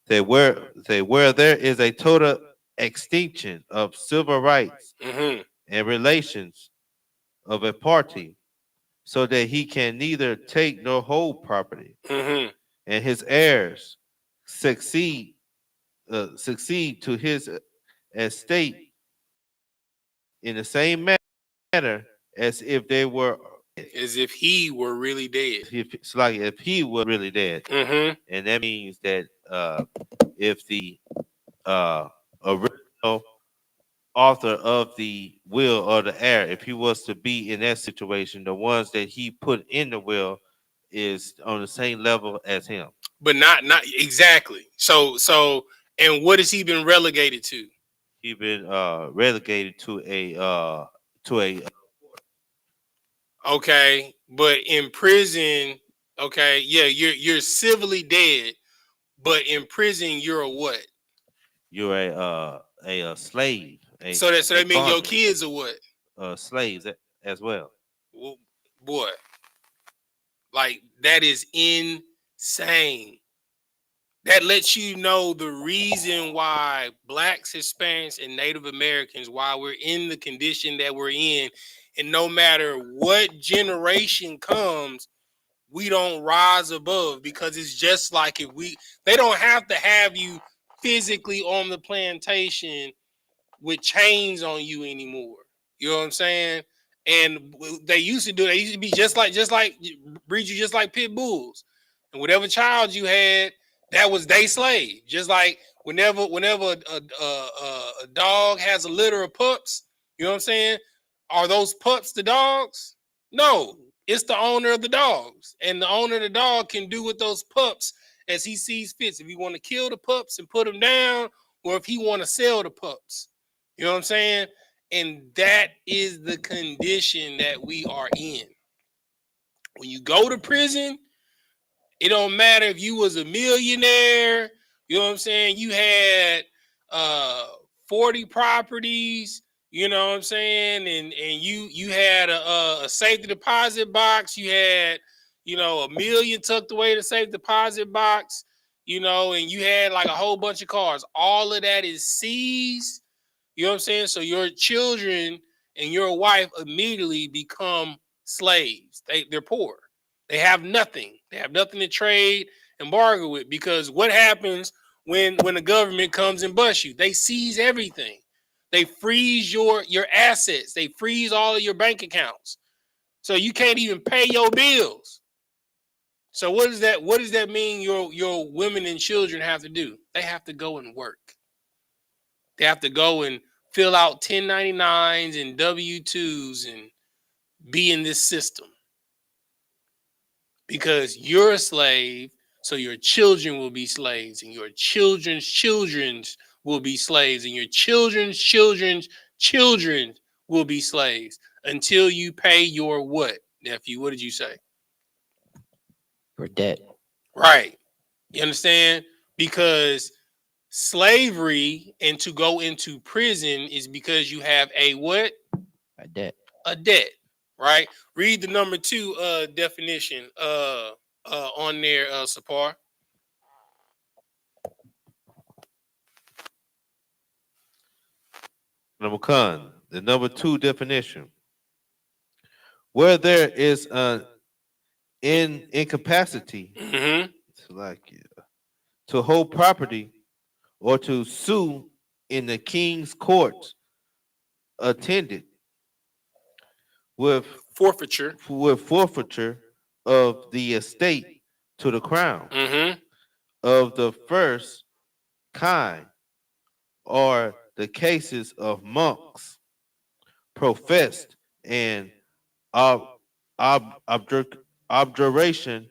they where there is a total extinction of civil rights and relations of a party, so that he can neither take nor hold property, and his heirs succeed to his estate in the same manner as if they were, as if he were really dead. It's like if he were really dead, and that means that if the original author of the will or the heir, if he was to be in that situation, the ones that he put in the will is on the same level as him. But not exactly. So and what has he been relegated to? He been relegated to a okay, but in prison, okay, yeah, you're civilly dead, but in prison you're a what? You're a slave. So that means your kids are what? Slaves as well. Well, boy, like that is insane. That lets you know the reason why Blacks, Hispanics, and Native Americans, why we're in the condition that we're in. And no matter what generation comes, we don't rise above, because it's just like they don't have to have you physically on the plantation with chains on you anymore. You know what I'm saying? And they used to be just like breed you just like pit bulls. And whatever child you had, that was they slave. Just like whenever a dog has a litter of pups, you know what I'm saying? Are those pups the dogs? No, it's the owner of the dogs. And the owner of the dog can do with those pups as he sees fit. If he want to kill the pups and put them down, or if he want to sell the pups. You know what I'm saying? And that is the condition that we are in. When you go to prison, it don't matter if you was a millionaire, you know what I'm saying? You had 40 properties, you know what I'm saying? And you had a safety deposit box, you had, you know, $1 million tucked away in the safe deposit box, you know, and you had like a whole bunch of cars. All of that is seized. You know what I'm saying? So your children and your wife immediately become slaves. They're poor. They have nothing. They have nothing to trade and bargain with, because what happens when the government comes and busts you? They seize everything. They freeze your assets. They freeze all of your bank accounts. So you can't even pay your bills. So what does that mean your women and children have to do? They have to go and work. They have to go and fill out 1099s and W-2s and be in this system. Because you're a slave, so your children will be slaves, and your children's children will be slaves, and your children's children's children will be slaves until you pay your what, nephew? What did you say? Your debt. Right. You understand? Because slavery and to go into prison is because you have a what? A debt. A debt, right? Read the number 2 definition on there, Sapar. Number Khan, the number 2 definition. Where there is an incapacity to hold property or to sue in the king's courts attended with forfeiture of the estate to the crown of the first kind, are the cases of monks professed and objuration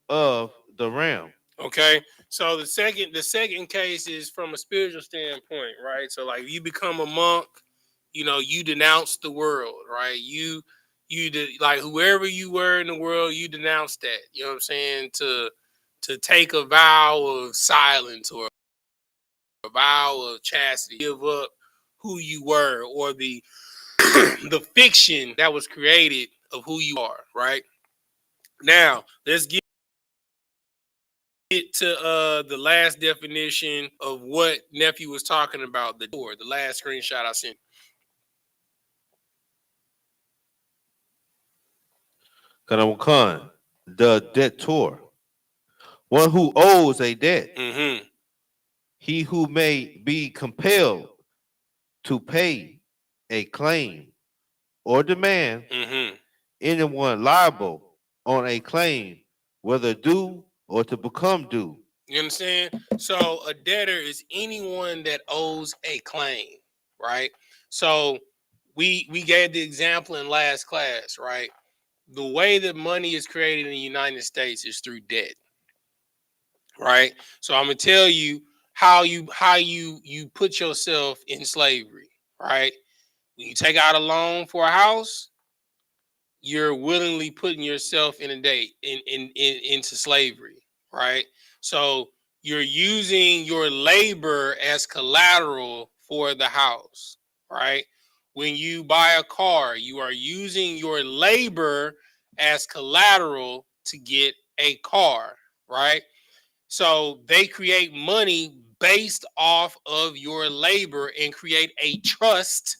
of the realm. Okay, so the second case is from a spiritual standpoint, right? So like, you become a monk, you know, you denounce the world, right? You like whoever you were in the world, you denounce that. You know what I'm saying? To take a vow of silence or a vow of chastity, give up who you were, or the the fiction that was created of who you are, right? Now, let's get to the last definition of what nephew was talking about, the last screenshot I sent. Khan, the debtor, one who owes a debt. He who may be compelled to pay a claim or demand anyone liable on a claim, whether due or to become due. You understand? So a debtor is anyone that owes a claim, right? So we gave the example in last class, right? The way that money is created in the United States is through debt, right? So I'm gonna tell you how you put yourself in slavery, right? When you take out a loan for a house, you're willingly putting yourself into slavery, right? So you're using your labor as collateral for the house, right? When you buy a car, you are using your labor as collateral to get a car, right? So they create money based off of your labor and create a trust,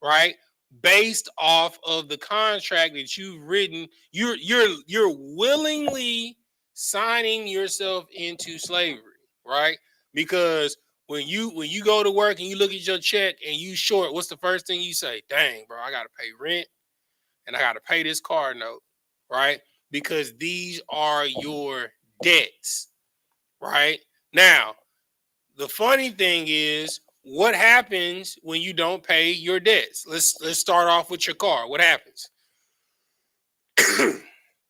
right? Based off of the contract that you've written. You're willingly signing yourself into slavery, right? Because when you go to work and you look at your check and you short, what's the first thing you say? Dang, bro, I gotta pay rent and I gotta pay this car note, right? Because these are your debts, right? Now, the funny thing is, what happens when you don't pay your debts? Let's start off with your car. What happens?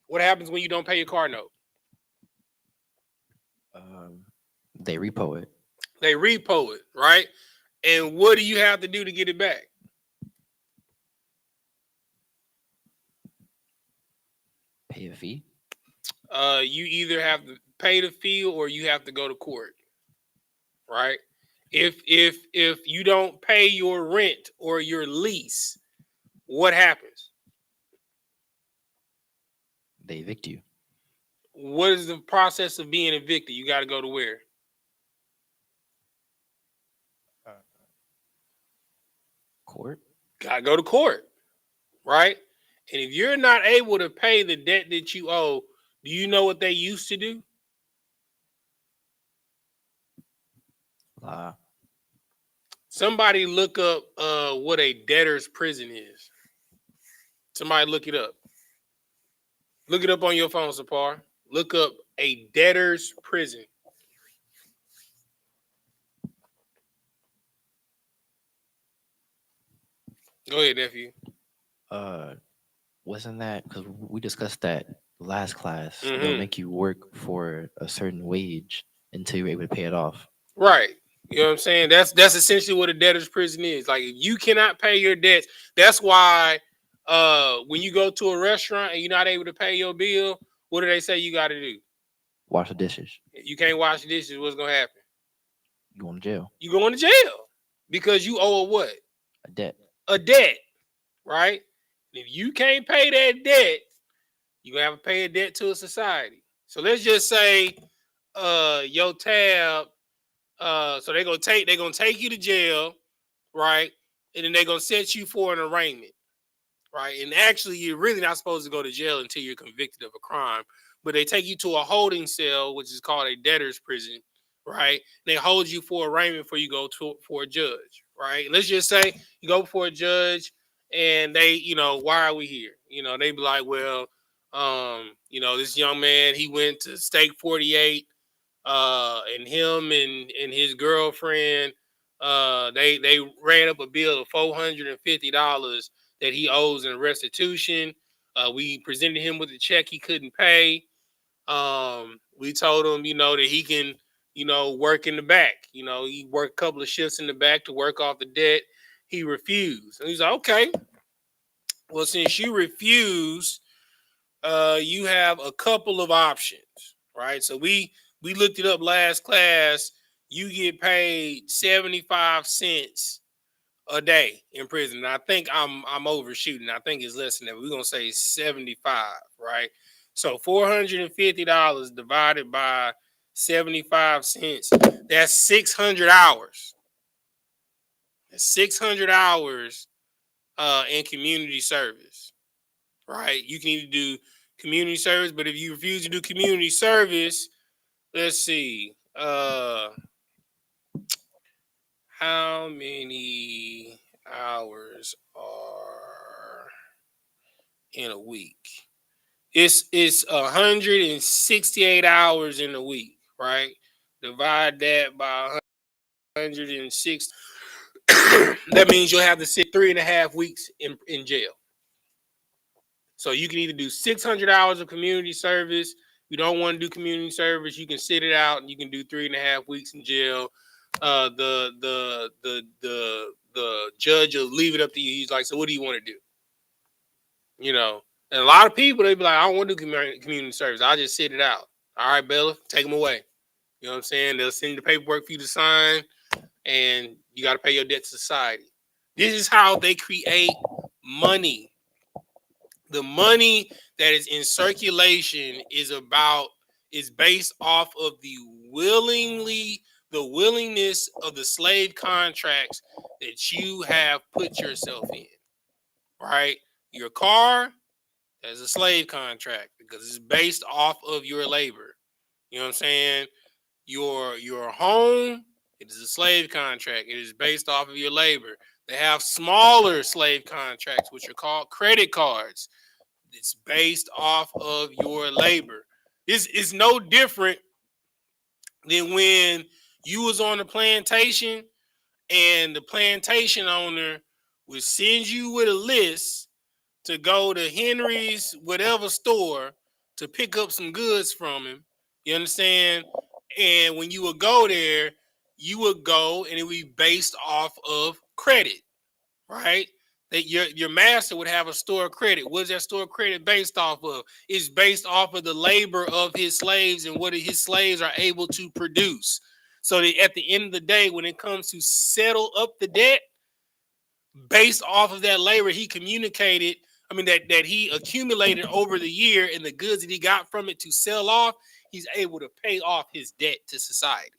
What happens when you don't pay your car note? They repo it. They repo it, right? And what do you have to do to get it back? Pay a fee. You either have to pay the fee or you have to go to court, right? If you don't pay your rent or your lease, what happens? They evict you. What is the process of being evicted? You got to go to where? Court. Got to go to court, right? And if you're not able to pay the debt that you owe, do you know what they used to do? Somebody look up what a debtor's prison is. Somebody look it up. Look it up on your phone, Sapar. Look up a debtor's prison. Go ahead, nephew. Wasn't that because we discussed that last class? Mm-hmm. They'll make you work for a certain wage until you're able to pay it off. Right. You know what I'm saying? That's essentially what a debtor's prison is. Like, if you cannot pay your debts, that's why when you go to a restaurant and you're not able to pay your bill, what do they say you got to do? Wash the dishes. If you can't wash the dishes, what's going to happen? You going to jail. You going to jail because you owe a what? A debt. A debt, right? If you can't pay that debt, you're going to have to pay a debt to a society. So let's just say your tab, so they're gonna take you to jail, right? And then they're gonna set you for an arraignment, right? And actually, you're really not supposed to go to jail until you're convicted of a crime. But they take you to a holding cell, which is called a debtor's prison, right? They hold you for arraignment before you go for a judge, right? Let's just say you go before a judge and they, why are we here? They be like, well, this young man, he went to Stake 48. And him and his girlfriend, they ran up a bill of $450 that he owes in restitution. We presented him with a check he couldn't pay. We told him, that he can, work in the back. He worked a couple of shifts in the back to work off the debt. He refused. And he's like, okay, well, since you refuse, you have a couple of options, right? So we looked it up last class. You get paid 75 cents a day in prison. And I think I'm overshooting. I think it's less than that. We're gonna say 75, right? So $450 divided by 75 cents. That's 600 hours. That's 600 hours in community service, right? You can either do community service, but if you refuse to do community service, let's see. How many hours are in a week? It's 168 hours in a week, right? Divide that by 106. That means you'll have to sit 3.5 weeks in jail. So you can either do 600 hours of community service. If you don't want to do community service, you can sit it out and you can do 3.5 weeks in jail. The judge will leave it up to you. He's like, so what do you want to do? And a lot of people, they be like, I don't want to do community service. I'll just sit it out. All right, Bella, take them away. You know what I'm saying? They'll send you the paperwork for you to sign, and you got to pay your debt to society. This is how they create money. The money that is in circulation is about is based off of the willingness of the slave contracts that you have put yourself in, right? Your car, as a slave contract because it's based off of your labor. You know what I'm saying? Your home, it is a slave contract. It is based off of your labor. They have smaller slave contracts, which are called credit cards. It's based off of your labor. This is no different than when you was on the plantation and the plantation owner would send you with a list to go to Henry's whatever store to pick up some goods from him. You understand? And when you would go there, you would go and it would be based off of credit, right? That your master would have a store of credit. What is that store of credit based off of? It's based off of the labor of his slaves and what his slaves are able to produce. So that at the end of the day, when it comes to settle up the debt, based off of that labor he communicated, that he accumulated over the year and the goods that he got from it to sell off, he's able to pay off his debt to society.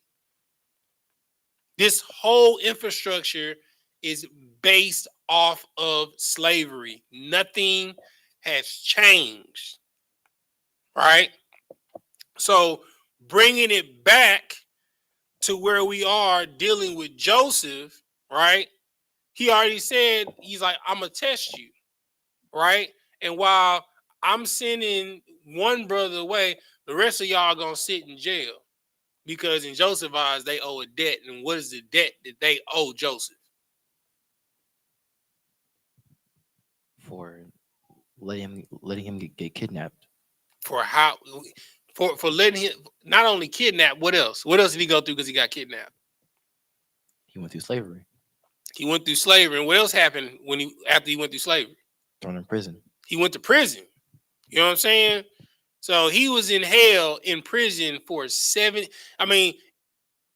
This whole infrastructure is based off of slavery. Nothing has changed, right? So bringing it back to where we are dealing with Joseph, right? He already said, he's like, I'm going to test you, right? And while I'm sending one brother away, the rest of y'all going to sit in jail because in Joseph's eyes, they owe a debt. And what is the debt that they owe Joseph? For letting him get kidnapped. For how? For letting him not only kidnap, what else? What else did he go through because he got kidnapped? He went through slavery. He went through slavery. And what else happened after he went through slavery? Thrown in prison. He went to prison. You know what I'm saying? So he was in hell in prison for 7.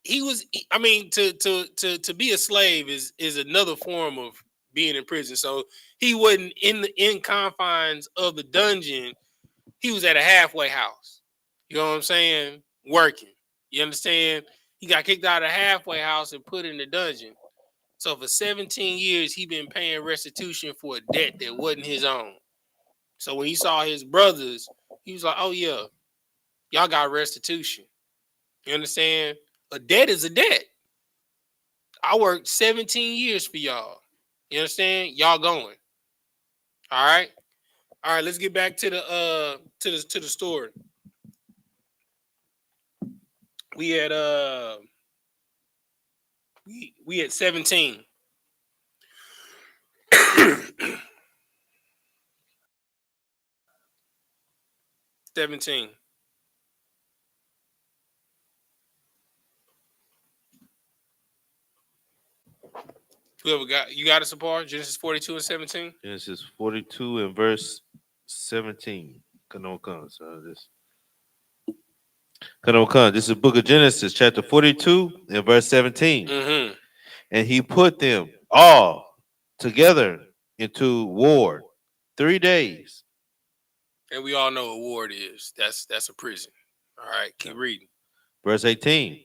He was. To be a slave is another form of being in prison. So he wasn't in confines of the dungeon. He was at a halfway house. You know what I'm saying? Working. You understand? He got kicked out of the halfway house and put in the dungeon. So for 17 years, he been paying restitution for a debt that wasn't his own. So when he saw his brothers, he was like, oh, yeah, y'all got restitution. You understand? A debt is a debt. I worked 17 years for y'all. You understand? Y'all going. All right? All right, let's get back to the story. We had 17. 17. Whoever you got it, Sapar? Genesis 42 and 17? Genesis 42 and verse 17. This is the book of Genesis, chapter 42 and verse 17. Mm-hmm. And he put them all together into ward 3 days. And we all know what ward is. That's a prison. All right, keep reading. Verse 18.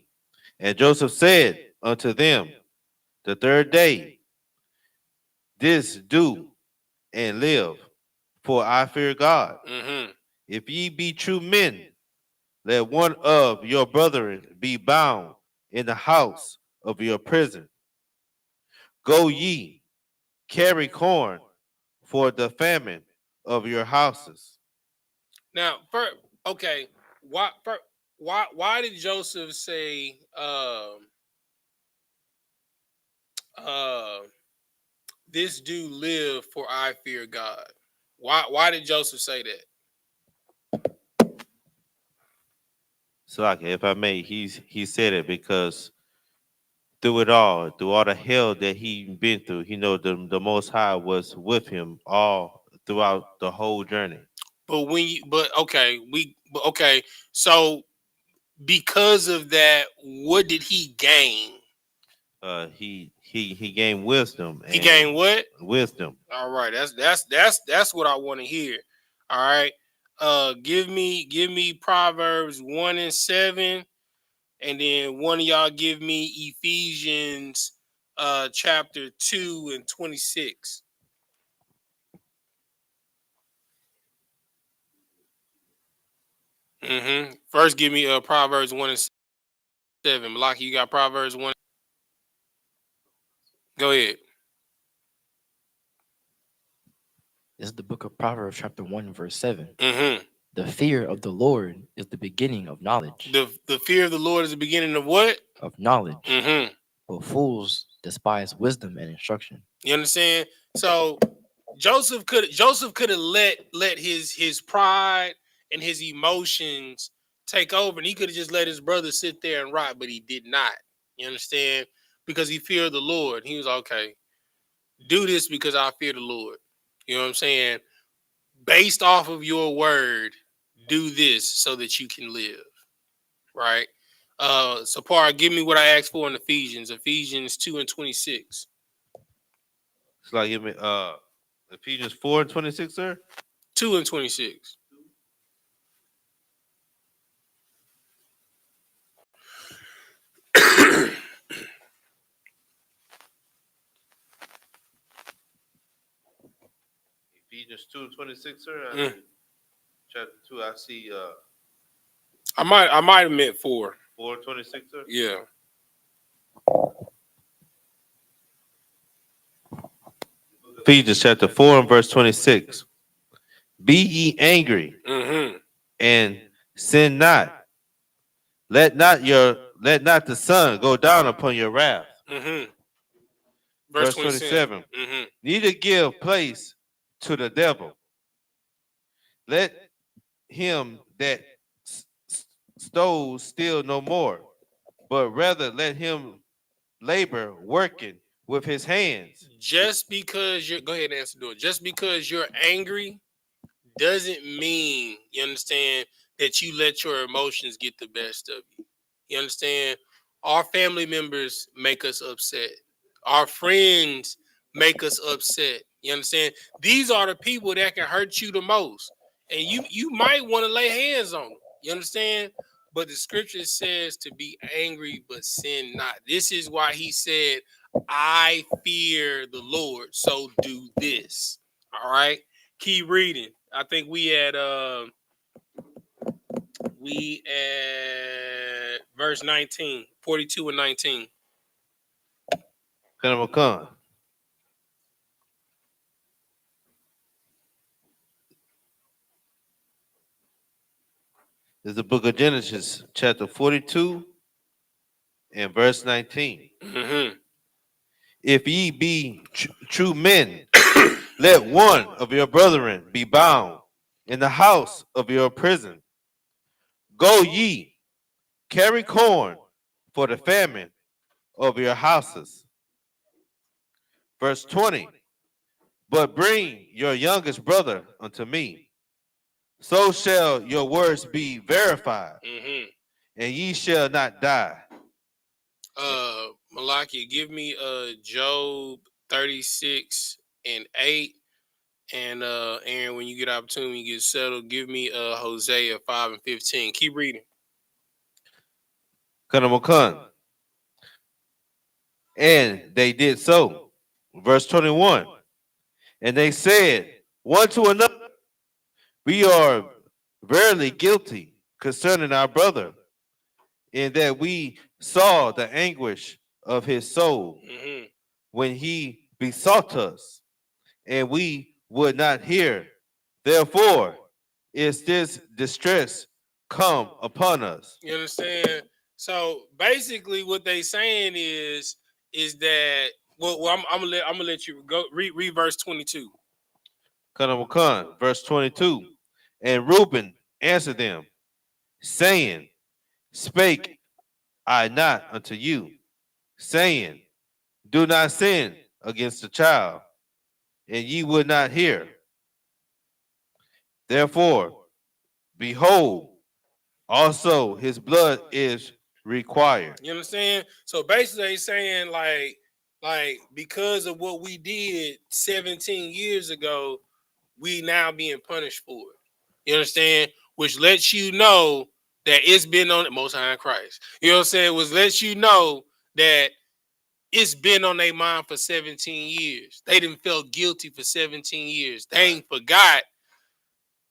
And Joseph said unto them, the 3rd day, this do and live, for I fear God. Mm-hmm. If ye be true men, let one of your brethren be bound in the house of your prison. Go ye, carry corn for the famine of your houses. Now, okay, why did Joseph say this do live, for I fear God? Why did Joseph say that? So, if I may, he said it because through all the hell that he been through, the Most High was with him all throughout the whole journey. So because of that, what did he gain? He gained wisdom. He gained what? Wisdom. All right, that's what I want to hear. All right. Give me Proverbs 1 and 7, and then one of y'all give me Ephesians chapter 2 and 26. First, give me Proverbs 1 and 7. Malaki, you got Proverbs 1. Go ahead. This is the book of Proverbs, chapter 1, verse 7. Mm-hmm. The fear of the Lord is the beginning of knowledge. The fear of the Lord is the beginning of what? Of knowledge. Mm-hmm. But fools despise wisdom and instruction. You understand? So Joseph could have let his pride and his emotions take over, and he could have just let his brother sit there and rot, but he did not. You understand? Because he feared the Lord. He was okay. Do this because I fear the Lord. You know what I'm saying? Based off of your word, do this so that you can live. Right? Sapar, give me what I asked for in Ephesians 2 and 26. It's like give me Ephesians 4 and 26, sir. 2 and 26. Ephesians 2 and 26, sir. Chapter 2, I see I might have meant 4. 4 and 26, sir. Yeah. Ephesians chapter 4 and verse 26. Be ye angry and sin not. Let not the sun go down upon your wrath. Verse 27. Neither give place to the devil. Let him that stole steal no more, but rather let him labor working with his hands. Just because you're, go ahead and answer the door. Just because you're angry doesn't mean, you understand, that you let your emotions get the best of you. You understand? Our family members make us upset. Our friends make us upset. You understand? These are the people that can hurt you the most. And you might want to lay hands on them. You understand? But the scripture says to be angry, but sin not. This is why he said, I fear the Lord, so do this. All right? Keep reading. I think we at verse 19, 42 and 19. Come. This is the book of Genesis, chapter 42 and verse 19. If ye be true men, let one of your brethren be bound in the house of your prison. Go ye, carry corn for the famine of your houses. Verse 20. But bring your youngest brother unto me. So shall your words be verified, and ye shall not die. Malaki, give me Job 36 and 8. And Aaron, when you get opportunity, you get settled. Give me Hosea 5 and 15. Keep reading. And they did so. Verse 21. And they said one to another, we are verily guilty concerning our brother, in that we saw the anguish of his soul when he besought us, and we would not hear. Therefore is this distress come upon us. You understand? So basically, what they saying is that I'm gonna let you go read verse 22. Verse 22. And Reuben answered them, saying, Spake I not unto you, saying, do not sin against the child, and ye would not hear. Therefore, behold, also his blood is required. You understand? So basically, he's saying like because of what we did 17 years ago, we now being punished for it. You understand? Which lets you know that it's been on the Most High in Christ. You know what I'm saying? Which lets you know that it's been on their mind for 17 years. They didn't feel guilty for 17 years. They ain't forgot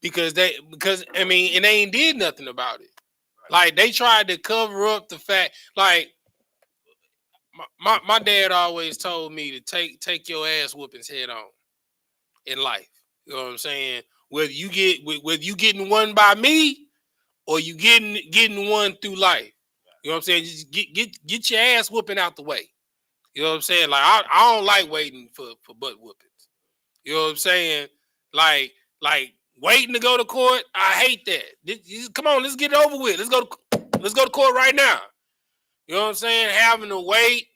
because I mean, and they ain't did nothing about it. Like they tried to cover up the fact, like my dad always told me to take your ass whoopings head on in life. You know what I'm saying? Whether you getting one by me or you getting one through life. You know what I'm saying? Just get your ass whooping out the way. You know what I'm saying? Like I don't like waiting for butt whoopings. You know what I'm saying? Like waiting to go to court. I hate that. Come on, let's get it over with. Let's go to court right now. You know what I'm saying? Having to wait,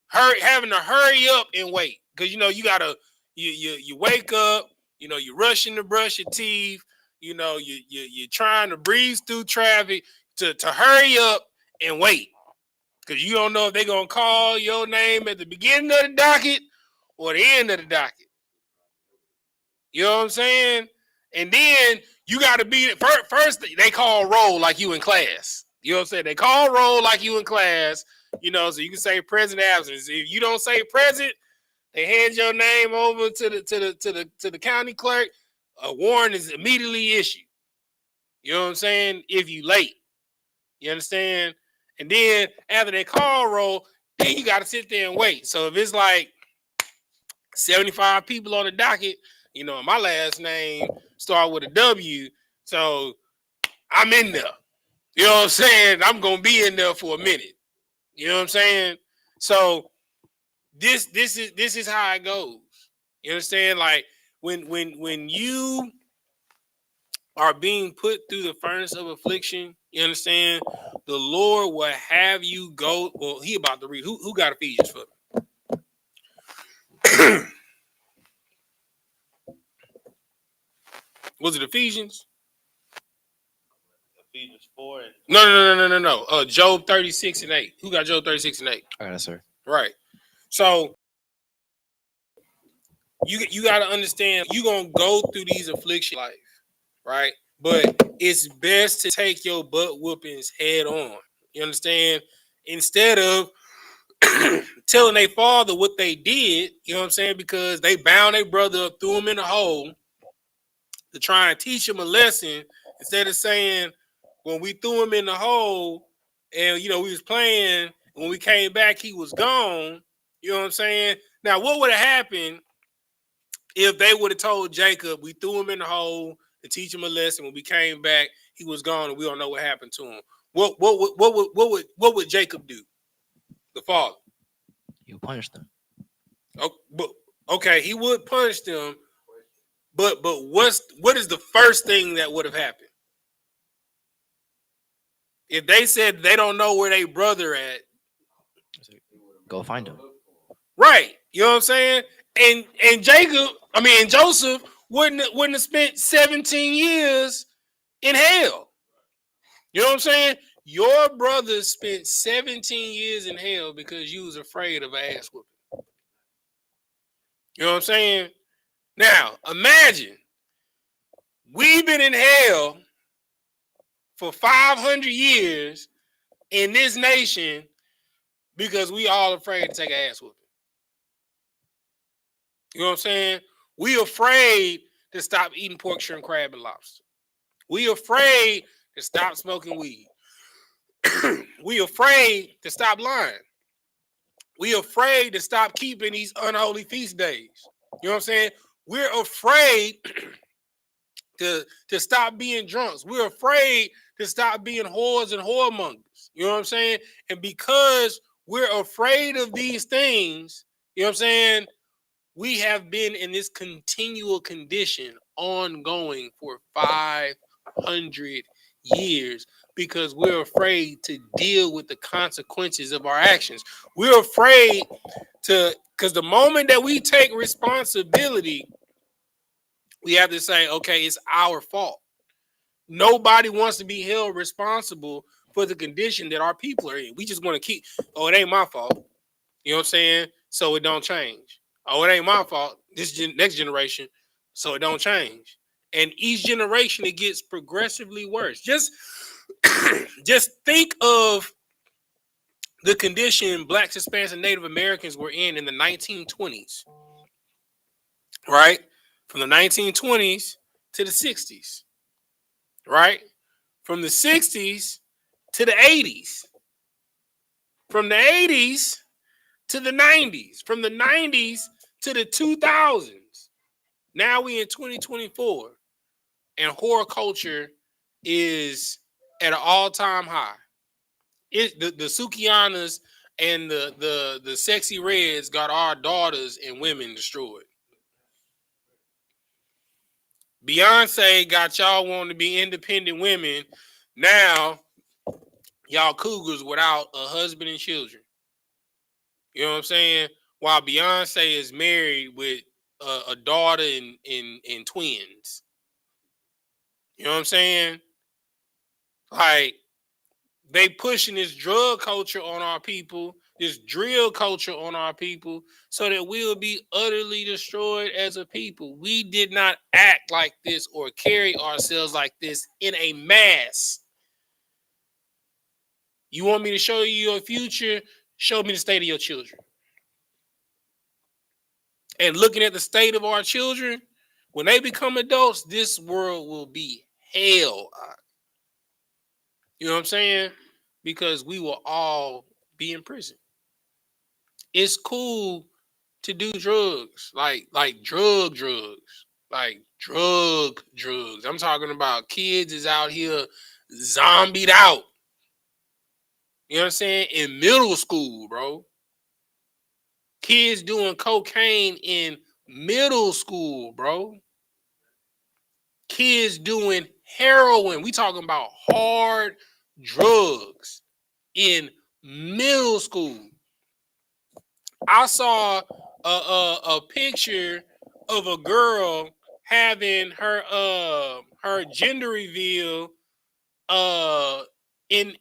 having to hurry up and wait. Because you gotta you wake up, you're rushing to brush your teeth, you're trying to breeze through traffic to hurry up and wait. Because you don't know if they're going to call your name at the beginning of the docket or the end of the docket. You know what I'm saying? And then you got to be, first they call roll like you in class. You know what I'm saying? They call roll like you in class, so you can say present absence. If you don't say present, they hand your name over to the county clerk. A warrant is immediately issued. You know what I'm saying? If you late. You understand? And then after they call roll, then you got to sit there and wait. So if it's like 75 people on the docket, my last name start with a W, so I'm in there. You know what I'm saying? I'm gonna be in there for a minute. You know what I'm saying? So this is how it goes. You understand? Like when you are being put through the furnace of affliction, you understand? The Lord will have you go. Well, he about to read. Who got Ephesians for me? Was it Ephesians? Ephesians 4 and No. Job 36 and 8. Who got Job 36 and 8? All right, sir. Right. So you got to understand, you're going to go through these afflictions life, right? But it's best to take your butt whoopings head on. You understand? Instead of telling their father what they did, you know what I'm saying? Because they bound their brother up, threw him in a hole to try and teach him a lesson. Instead of saying, when we threw him in the hole and, we was playing, when we came back, he was gone. You know what I'm saying? Now, what would have happened if they would have told Jacob, we threw him in the hole to teach him a lesson. When we came back, he was gone, and we don't know what happened to him. What would Jacob do? The father. He would punish them. Okay, he would punish them, but what is the first thing that would have happened? If they said they don't know where their brother at, go find him. Right. You know what I'm saying? And Joseph wouldn't have spent 17 years in hell. You know what I'm saying? Your brother spent 17 years in hell because you was afraid of an ass whooping. You know what I'm saying? Now, imagine we've been in hell for 500 years in this nation because we all afraid to take an ass whooping. You know what I'm saying? We afraid to stop eating pork, shrimp, crab, and lobster. We afraid to stop smoking weed. We afraid to stop lying. We afraid to stop keeping these unholy feast days. You know what I'm saying? We're afraid to stop being drunks. We're afraid to stop being whores and whoremongers. You know what I'm saying? And because we're afraid of these things, you know what I'm saying? We have been in this continual condition ongoing for 500 years because we're afraid to deal with the consequences of our actions. We're afraid because the moment that we take responsibility, we have to say, okay, it's our fault. Nobody wants to be held responsible for the condition that our people are in. We just want to keep, it ain't my fault. You know what I'm saying? So it don't change. It ain't my fault. This next generation, so it don't change. And each generation, it gets progressively worse. Just think of the condition Blacks, Hispanics, and Native Americans were in the 1920s, right? From the 1920s to the 60s, right? From the 60s to the 80s. From the 80s to the 90s. From the 90s to the 2000s. Now we in 2024, and horror culture is at an all-time high. The Sukianas and the sexy reds got our daughters and women destroyed. Beyonce got y'all wanting to be independent women. Now y'all cougars without a husband and children. You know what I'm saying? While Beyonce is married with a daughter and twins. You know what I'm saying? Like, they pushing this drug culture on our people, this drill culture on our people, so that we'll be utterly destroyed as a people. We did not act like this or carry ourselves like this in a mass. You want me to show you your future? Show me the state of your children. And looking at the state of our children, when they become adults, this world will be hell. You know what I'm saying? Because we will all be in prison. It's cool to do drugs, like drugs, like drugs. I'm talking about kids is out here zombied out. You know what I'm saying? In middle school, bro. Kids doing cocaine in middle school, bro. Kids doing heroin. We talking about hard drugs in middle school. I saw a picture of a girl having her gender reveal in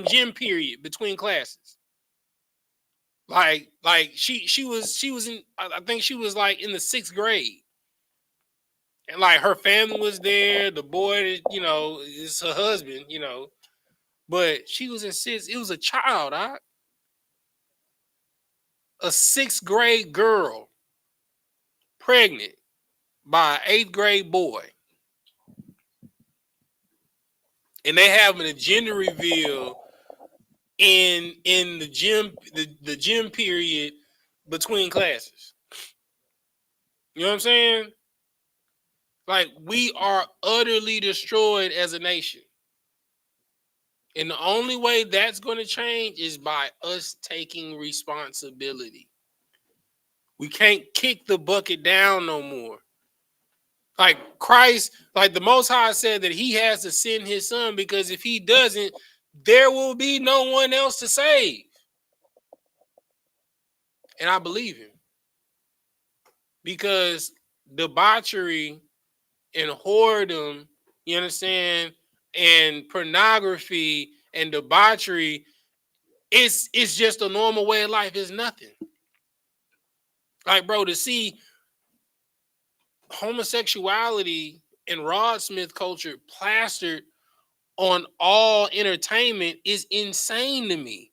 gym period between classes. Like she was in, I think she was like in the 6th grade. And like her family was there, the boy, you know, is her husband, you know. But she was in 6th, it was a child, a 6th grade girl pregnant by an 8th grade boy. And they having a gender reveal in the gym, the gym period between classes. You know what I'm saying? Like, we are utterly destroyed as a nation. And the only way that's going to change is by us taking responsibility. We can't kick the bucket down no more. Like Christ, like the Most High said that he has to send his son, because if he doesn't, there will be no one else to save. And I believe him. Because debauchery and whoredom, you understand, and pornography and debauchery, it's just a normal way of life. It's nothing. Like, bro, to see homosexuality and Rod Smith culture plastered on all entertainment is insane to me.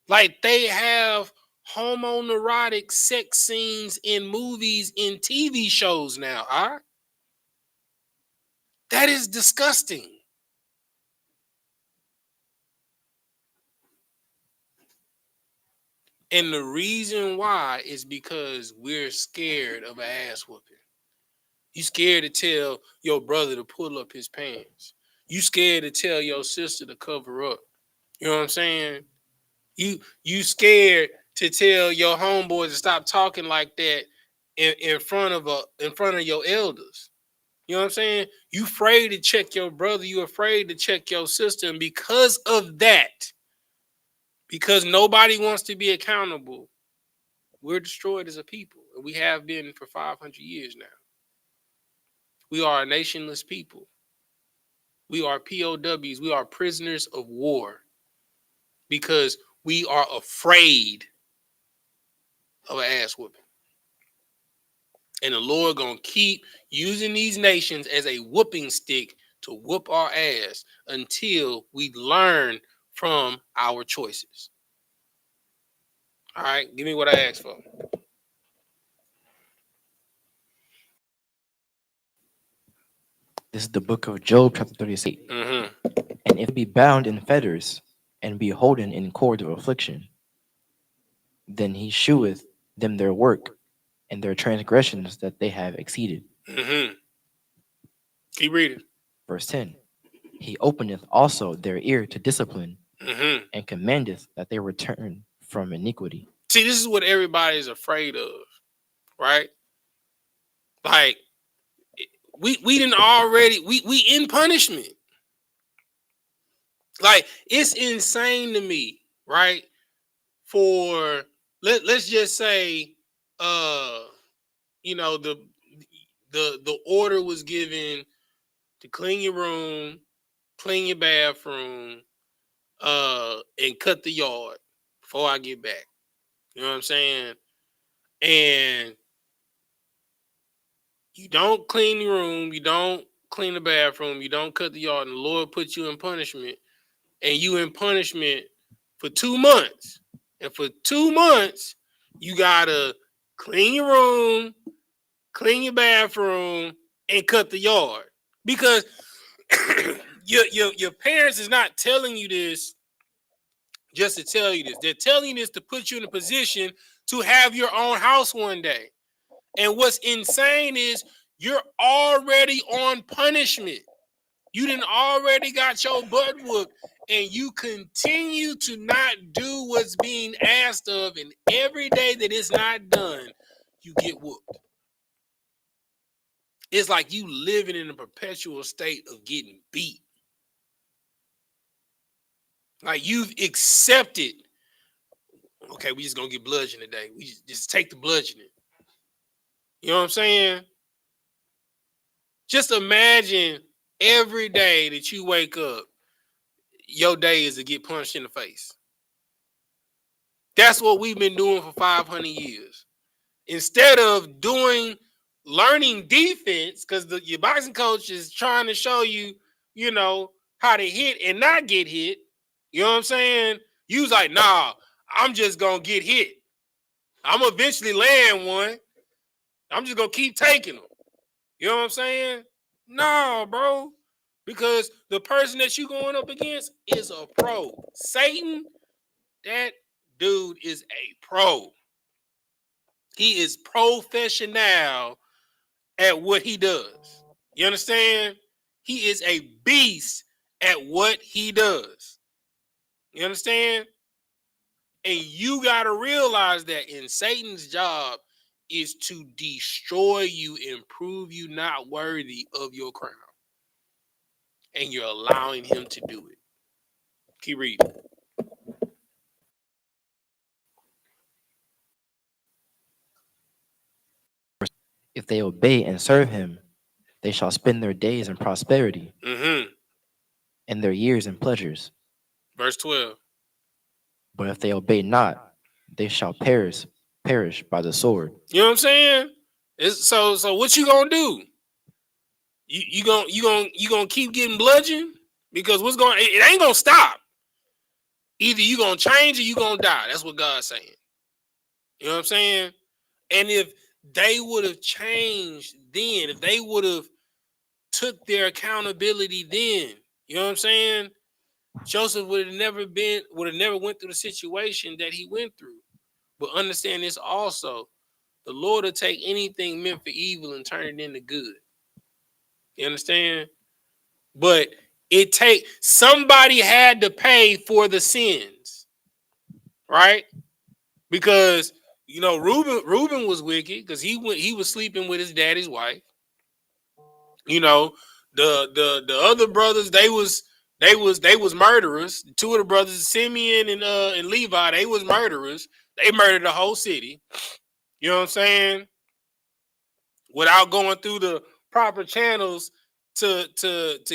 Like, they have homoneurotic sex scenes in movies, in TV shows now. That is disgusting. And the reason why is because we're scared of an ass whooping. You scared to tell your brother to pull up his pants. You scared to tell your sister to cover up. You know what I'm saying? You scared to tell your homeboys to stop talking like that in front of your elders. You know what I'm saying? You afraid to check your brother. You afraid to check your sister. And because of that, because nobody wants to be accountable, we're destroyed as a people. And we have been for 500 years now. We are a nationless people. We are POWs. We are prisoners of war. Because we are afraid of an ass whooping. And the Lord gonna keep using these nations as a whooping stick to whoop our ass until we learn from our choices. All right, give me what I asked for. This is the book of Job, chapter 36. And if it be bound in fetters and be holden in cords of affliction, then he sheweth them their work and their transgressions that they have exceeded. Keep reading. Verse 10. He openeth also their ear to discipline and commandeth that they return from iniquity. See, this is what everybody's afraid of, right? Like, we didn't already, we in punishment. Like, it's insane to me, right? For let's just say, you know, the order was given to clean your room, clean your bathroom, and cut the yard before I get back. You know what I'm saying? And you don't clean the room, you don't clean the bathroom, you don't cut the yard, and the Lord puts you in punishment, and you in punishment for 2 months. And for 2 months, you gotta clean your room, clean your bathroom, and cut the yard. Because your parents is not telling you this just to tell you this. They're telling you this to put you in a position to have your own house one day. And what's insane is you're already on punishment. You done already got your butt whooped, and you continue to not do what's being asked of, and every day that it's not done, you get whooped. It's like you living in a perpetual state of getting beat. Like you've accepted, okay, we just gonna get bludgeoned today. We just take the bludgeoning. You know what I'm saying? Just imagine every day that you wake up, your day is to get punched in the face. That's what we've been doing for 500 years. Instead of learning defense, because your boxing coach is trying to show you, you know, how to hit and not get hit. You know what I'm saying? You was like, nah, I'm just going to get hit. I'm going to eventually land one. I'm just going to keep taking them. You know what I'm saying? No, bro. Because the person that you going up against is a pro. Satan, that dude is a pro. He is professional at what he does. You understand? He is a beast at what he does. You understand? And you got to realize that in Satan's job is to destroy you and prove you not worthy of your crown. And you're allowing him to do it. Keep reading. If they obey and serve him, they shall spend their days in prosperity and their years in pleasures. Verse 12. But if they obey not, they shall perish by the sword. You know what I'm saying? So what you gonna do? You gonna keep getting bludgeoned? Because it ain't gonna stop. Either you gonna change or you gonna die. That's what God's saying. You know what I'm saying? And if they would have changed then, if they would have took their accountability then, you know what I'm saying? Joseph would have never went through the situation that he went through. But understand this also. The Lord will take anything meant for evil and turn it into good. You understand? But somebody had to pay for the sins, right? Because you know Reuben was wicked because he was sleeping with his daddy's wife. You know the other brothers they was murderers. Two of the brothers, Simeon and Levi, they was murderers. They murdered the whole city. You know what I'm saying? Without going through the proper channels to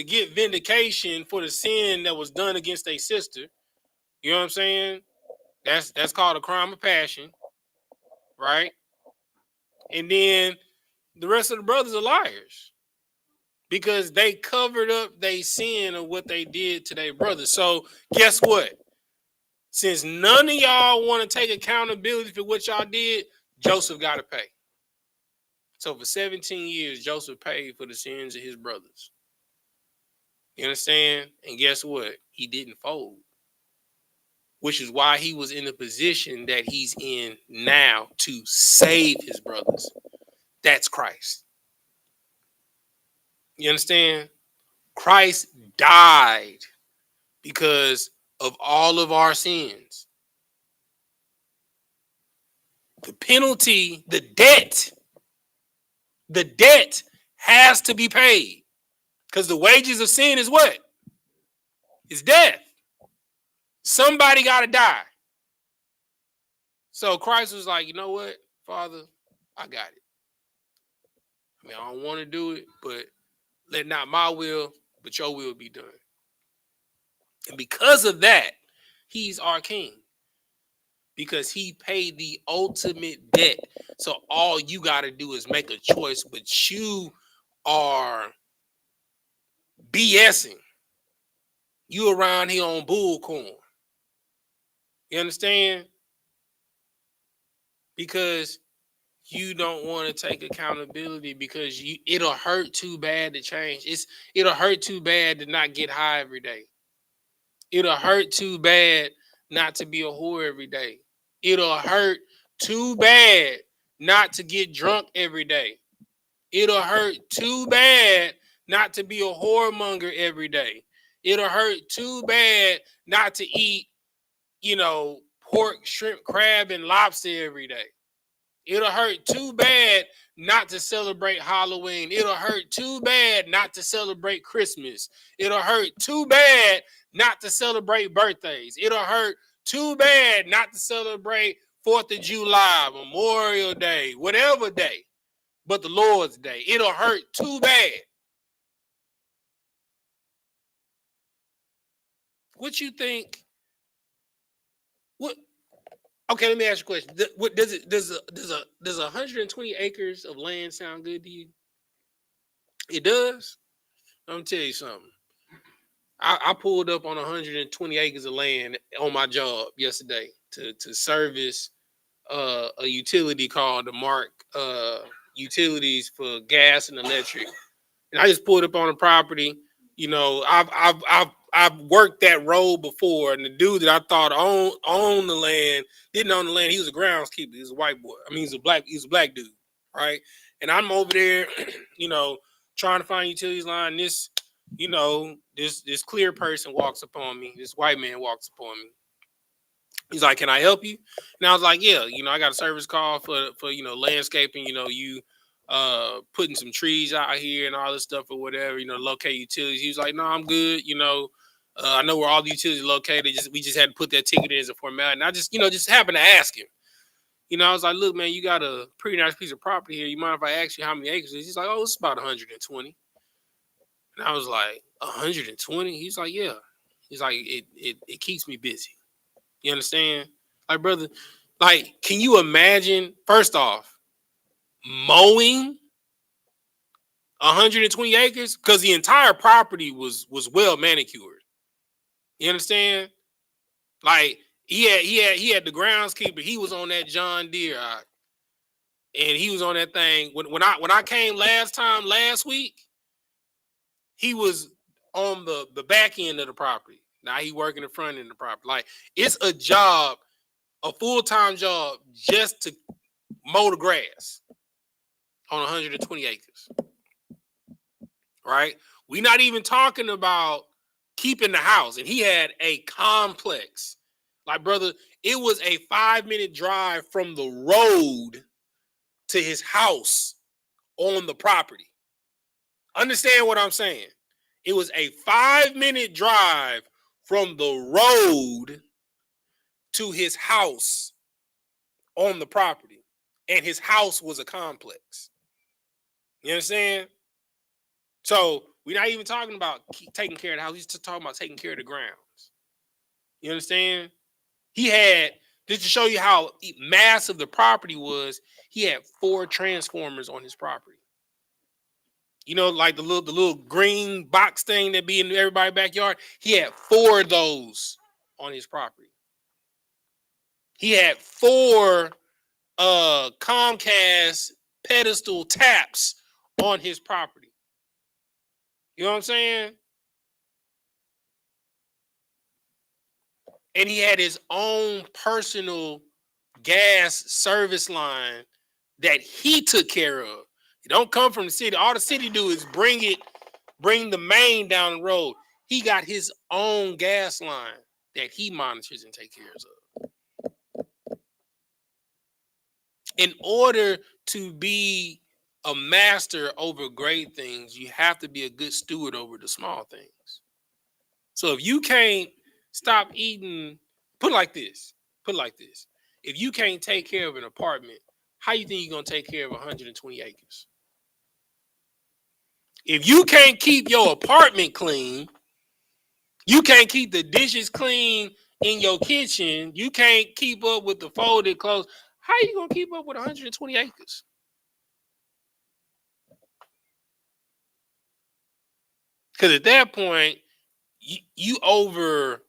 get vindication for the sin that was done against their sister. You know what I'm saying? That's called a crime of passion, right? And then the rest of the brothers are liars because they covered up their sin of what they did to their brothers. So guess what? Since none of y'all want to take accountability for what y'all did, Joseph got to pay. So for 17 years, Joseph paid for the sins of his brothers. You understand? And guess what? He didn't fold, which is why he was in the position that he's in now to save his brothers. That's Christ. You understand? Christ died because of all of our sins. The penalty, the debt has to be paid because the wages of sin is what? It's death. Somebody got to die. So Christ was like, you know what, Father, I got it. I mean, I don't want to do it, but let not my will, but your will be done. And because of that, he's our king. Because he paid the ultimate debt. So all you got to do is make a choice, but you are BSing. You around here on bullcorn. You understand? Because you don't want to take accountability because it'll hurt too bad to change. It'll hurt too bad to not get high every day. It'll hurt too bad not to be a whore every day. It'll hurt too bad not to get drunk every day. It'll hurt too bad not to be a whoremonger every day. It'll hurt too bad not to eat, pork, shrimp, crab, and lobster every day. It'll hurt too bad not to celebrate Halloween. It'll hurt too bad not to celebrate Christmas. It'll hurt too bad not to celebrate birthdays. It'll hurt too bad not to celebrate 4th of July, Memorial Day, whatever day, but the Lord's Day. It'll hurt too bad. What you think? What? Okay, let me ask you a question. Does 120 acres of land sound good to you? It does. I'm gonna tell you something. I pulled up on 120 acres of land on my job yesterday to service a utility called the Mark Utilities for gas and electric. And I just pulled up on the property. I've worked that road before, and the dude that I thought owned the land didn't own the land. He was a groundskeeper. He was a white boy. I mean, he's a black dude, right? And I'm over there, trying to find utilities line. This clear person walks upon me. This white man walks upon me. He's like, "Can I help you?" And I was like, "Yeah, I got a service call for landscaping. You putting some trees out here and all this stuff or whatever. Locate utilities." He was like, "No, I'm good. I know where all the utilities are located. We just had to put that ticket in as a formality." And I just happened to ask him. I was like, "Look, man, you got a pretty nice piece of property here. You mind if I ask you how many acres it is?" He's like, "Oh, it's about 120. And I was like, 120? He's like, "Yeah." He's like, it keeps me busy. You understand? Like, brother, can you imagine, first off, mowing 120 acres? Because the entire property was well manicured. You understand? Like, he had the groundskeeper. He was on that John Deere, and he was on that thing. When I came last week, he was on the back end of the property. Now he working the front end of the property. Like, it's a job, a full-time job, just to mow the grass on 120 acres. Right? We're not even talking about keeping the house. And he had a complex. Like, brother, it was a 5-minute drive from the road to his house on the property. Understand what I'm saying? It was a 5-minute drive from the road to his house on the property. And his house was a complex. You understand? So we're not even talking about taking care of the house. We're just talking about taking care of the grounds. You understand? He had, just to show you how massive the property was, he had 4 transformers on his property. You know, like the little green box thing that be in everybody's backyard. He had 4 of those on his property. He had 4 Comcast pedestal taps on his property. You know what I'm saying? And he had his own personal gas service line that he took care of. It don't come from the city. All the city do is bring the main down the road. He got his own gas line that he monitors and takes care of. In order to be a master over great things, you have to be a good steward over the small things. So if you can't stop eating, put it like this. If you can't take care of an apartment, how you think you're going to take care of 120 acres? If you can't keep your apartment clean, you can't keep the dishes clean in your kitchen, you can't keep up with the folded clothes, how you going to keep up with 120 acres? Because at that point, you over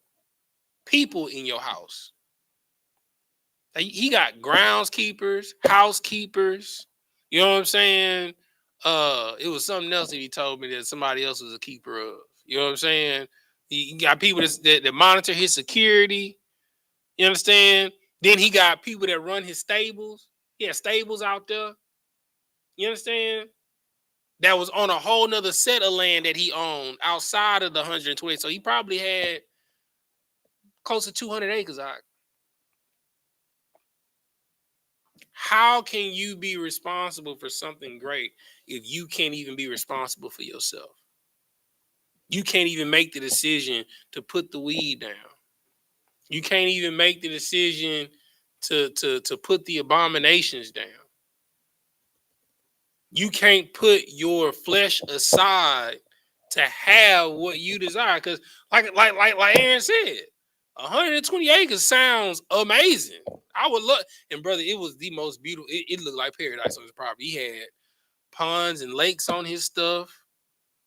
people in your house. He got groundskeepers, housekeepers. You know what I'm saying? It was something else that he told me that somebody else was a keeper of. You know what I'm saying? He got people that monitor his security. You understand? Then he got people that run his stables. He had stables out there. You understand? That was on a whole nother set of land that he owned outside of the 120. So he probably had close to 200 acres out. How can you be responsible for something great if you can't even be responsible for yourself? You can't even make the decision to put the weed down. You can't even make the decision to put the abominations down. You can't put your flesh aside to have what you desire. Because like Aaron said, 120 acres sounds amazing. I would love, and brother, it was the most beautiful. It looked like paradise on his property. He had ponds and lakes on his stuff.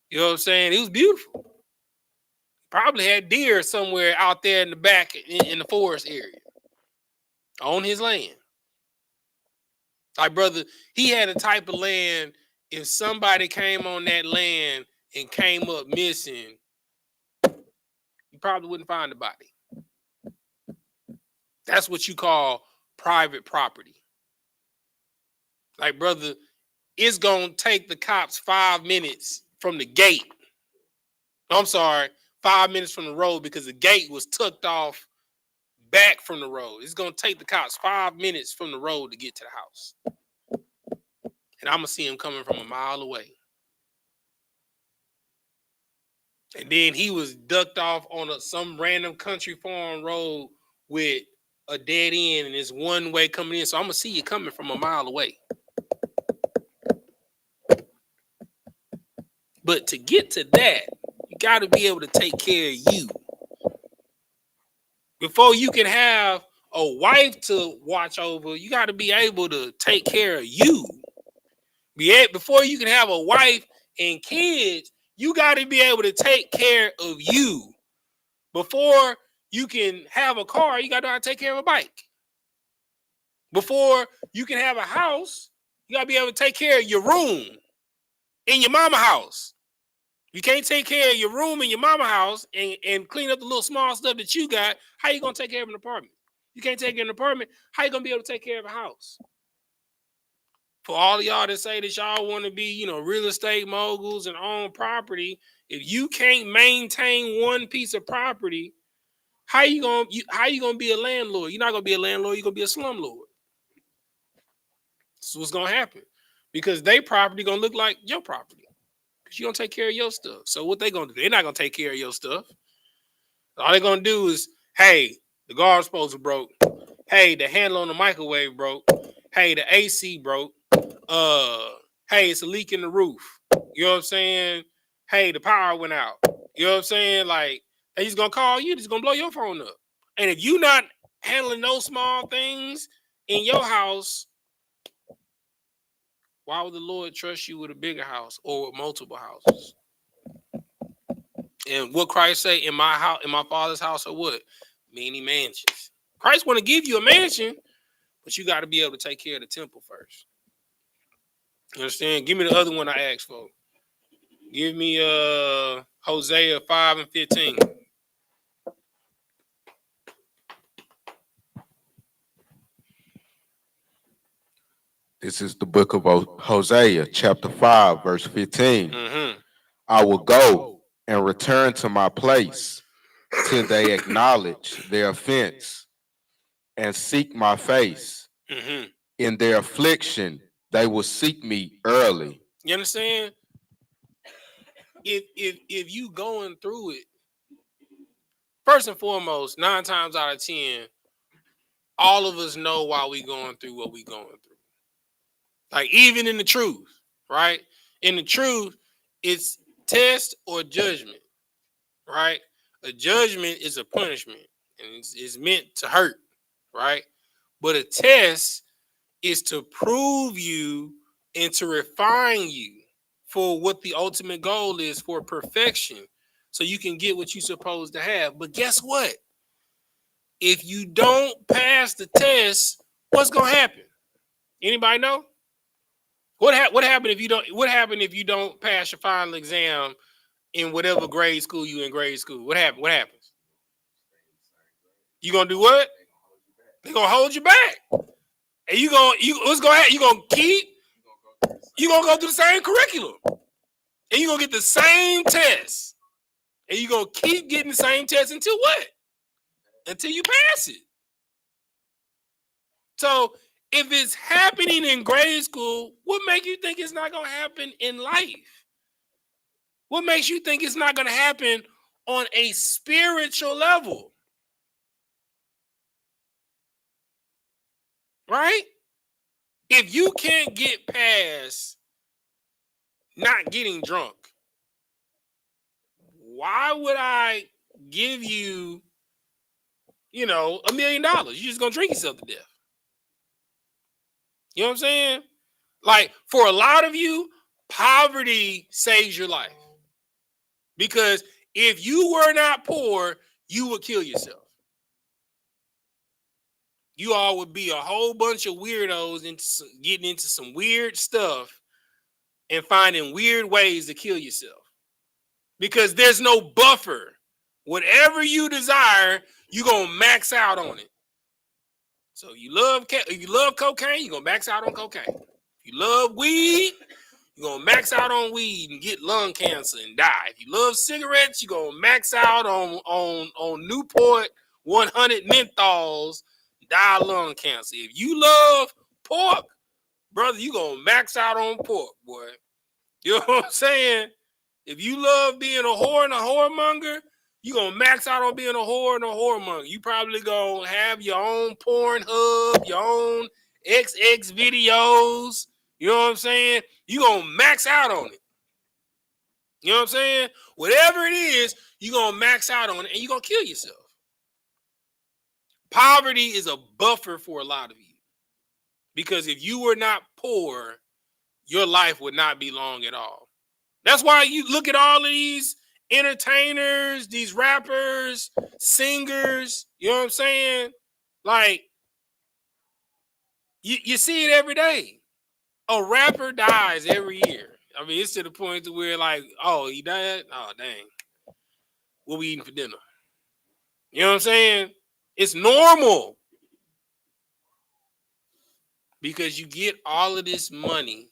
You know what I'm saying? It was beautiful. Probably had deer somewhere out there in the back in the forest area on his land. Like, brother, he had a type of land. If somebody came on that land and came up missing, you probably wouldn't find the body. That's what you call private property. Like, brother, it's going to take the cops 5 minutes from the gate. I'm sorry, 5 minutes from the road because the gate was tucked off back from the road. It's going to take the cops 5 minutes from the road to get to the house. And I'm going to see him coming from a mile away. And then he was ducked off on some random country farm road with a dead end and it's one way coming in. So I'm going to see you coming from a mile away. But to get to that, you got to be able to take care of you. Before you can have a wife to watch over, you got to be able to take care of you. Before you can have a wife and kids, you got to be able to take care of you. Before you can have a car, you got to know how to take care of a bike. Before you can have a house, you got to be able to take care of your room in your mama house. You can't take care of your room in your mama house and clean up the little small stuff that you got. How you going to take care of an apartment? You can't take care of an apartment. How you going to be able to take care of a house? For all of y'all that say that y'all want to be, real estate moguls and own property, if you can't maintain one piece of property, how you gonna be a landlord? You're not gonna be a landlord. You're gonna be a slumlord. This is what's gonna happen because their property gonna look like your property because you don't take care of your stuff. So what they gonna do? They're not gonna take care of your stuff. All they're gonna do is, hey, the guard disposal broke. Hey, the handle on the microwave broke. Hey, the AC broke. Hey, it's a leak in the roof. You know what I'm saying? Hey, the power went out. You know what I'm saying? Like, they just gonna call you, just gonna blow your phone up. And if you're not handling those small things in your house, Why would the Lord trust you with a bigger house or with multiple houses? And what Christ say, in my house, in my Father's house, or what? Many mansions. Christ want to give you a mansion, but you got to be able to take care of the temple first. You understand? Give me the other one I asked for. Give me Hosea 5:15. This is the book of Hosea, chapter 5, verse 15. Mm-hmm. I will go and return to my place till they acknowledge their offense and seek my face. Mm-hmm. In their affliction, they will seek me early. You understand? If you going through it, first and foremost, 9 times out of 10, all of us know why we going through what we going through. Like, even in the truth, right? In the truth, it's test or judgment, right? A judgment is a punishment, and it's meant to hurt, right? But a test is to prove you and to refine you for what the ultimate goal is, for perfection, so you can get what you're supposed to have. But guess what? If you don't pass the test, what's gonna happen? Anybody know? What happened if you don't? What happened if you don't pass your final exam in whatever grade school you in grade school? What happened? What happens? You gonna do what? They gonna hold you back, and what's gonna happen? You gonna go through the same curriculum, and you gonna get the same test, and you gonna keep getting the same test until what? Until you pass it. So if it's happening in grade school, what makes you think it's not gonna happen in life? What makes you think it's not gonna happen on a spiritual level? Right? If you can't get past not getting drunk, why would I give you, $1 million? You're just gonna drink yourself to death. You know what I'm saying? Like, for a lot of you, poverty saves your life. Because if you were not poor, you would kill yourself. You all would be a whole bunch of weirdos getting into some weird stuff and finding weird ways to kill yourself. Because there's no buffer. Whatever you desire, you're going to max out on it. So if you love cocaine, you're going to max out on cocaine. If you love weed, you're going to max out on weed and get lung cancer and die. If you love cigarettes, you're going to max out on Newport 100 menthols, die of lung cancer. If you love pork, brother, you're going to max out on pork, boy. You know what I'm saying? If you love being a whore and a whoremonger, you're going to max out on being a whore and a whoremonger. You probably going to have your own Pornhub, your own XX videos. You know what I'm saying? You're going to max out on it. You know what I'm saying? Whatever it is, you're going to max out on it and you're going to kill yourself. Poverty is a buffer for a lot of you. Because if you were not poor, your life would not be long at all. That's why you look at all of these entertainers, these rappers, singers, you know what I'm saying? Like, you see it every day. A rapper dies every year. I mean, it's to the point to where, like, oh, he died? Oh, dang. What we eating for dinner? You know what I'm saying? It's normal. Because you get all of this money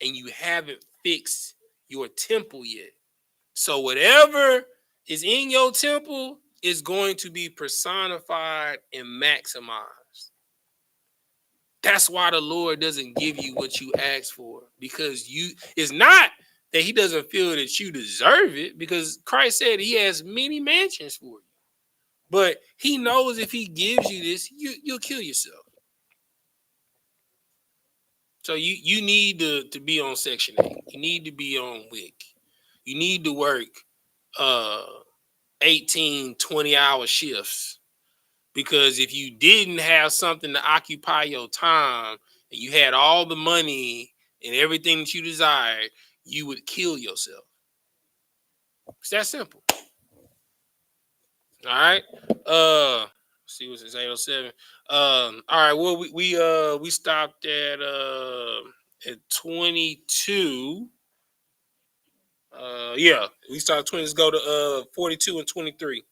and you haven't fixed your temple yet. So whatever is in your temple is going to be personified and maximized. That's why the Lord doesn't give you what you ask for, because it's not that he doesn't feel that you deserve it, because Christ said he has many mansions for you. But he knows if he gives you this, you'll kill yourself. So you need to be on Section 8. You need to be on WIC. You need to work 18, 20-hour shifts. Because if you didn't have something to occupy your time and you had all the money and everything that you desire, you would kill yourself. It's that simple. All right. See what's it's 807. All right. Well, we stopped at 22. Yeah, we started 20. Let's go to 42 and 23.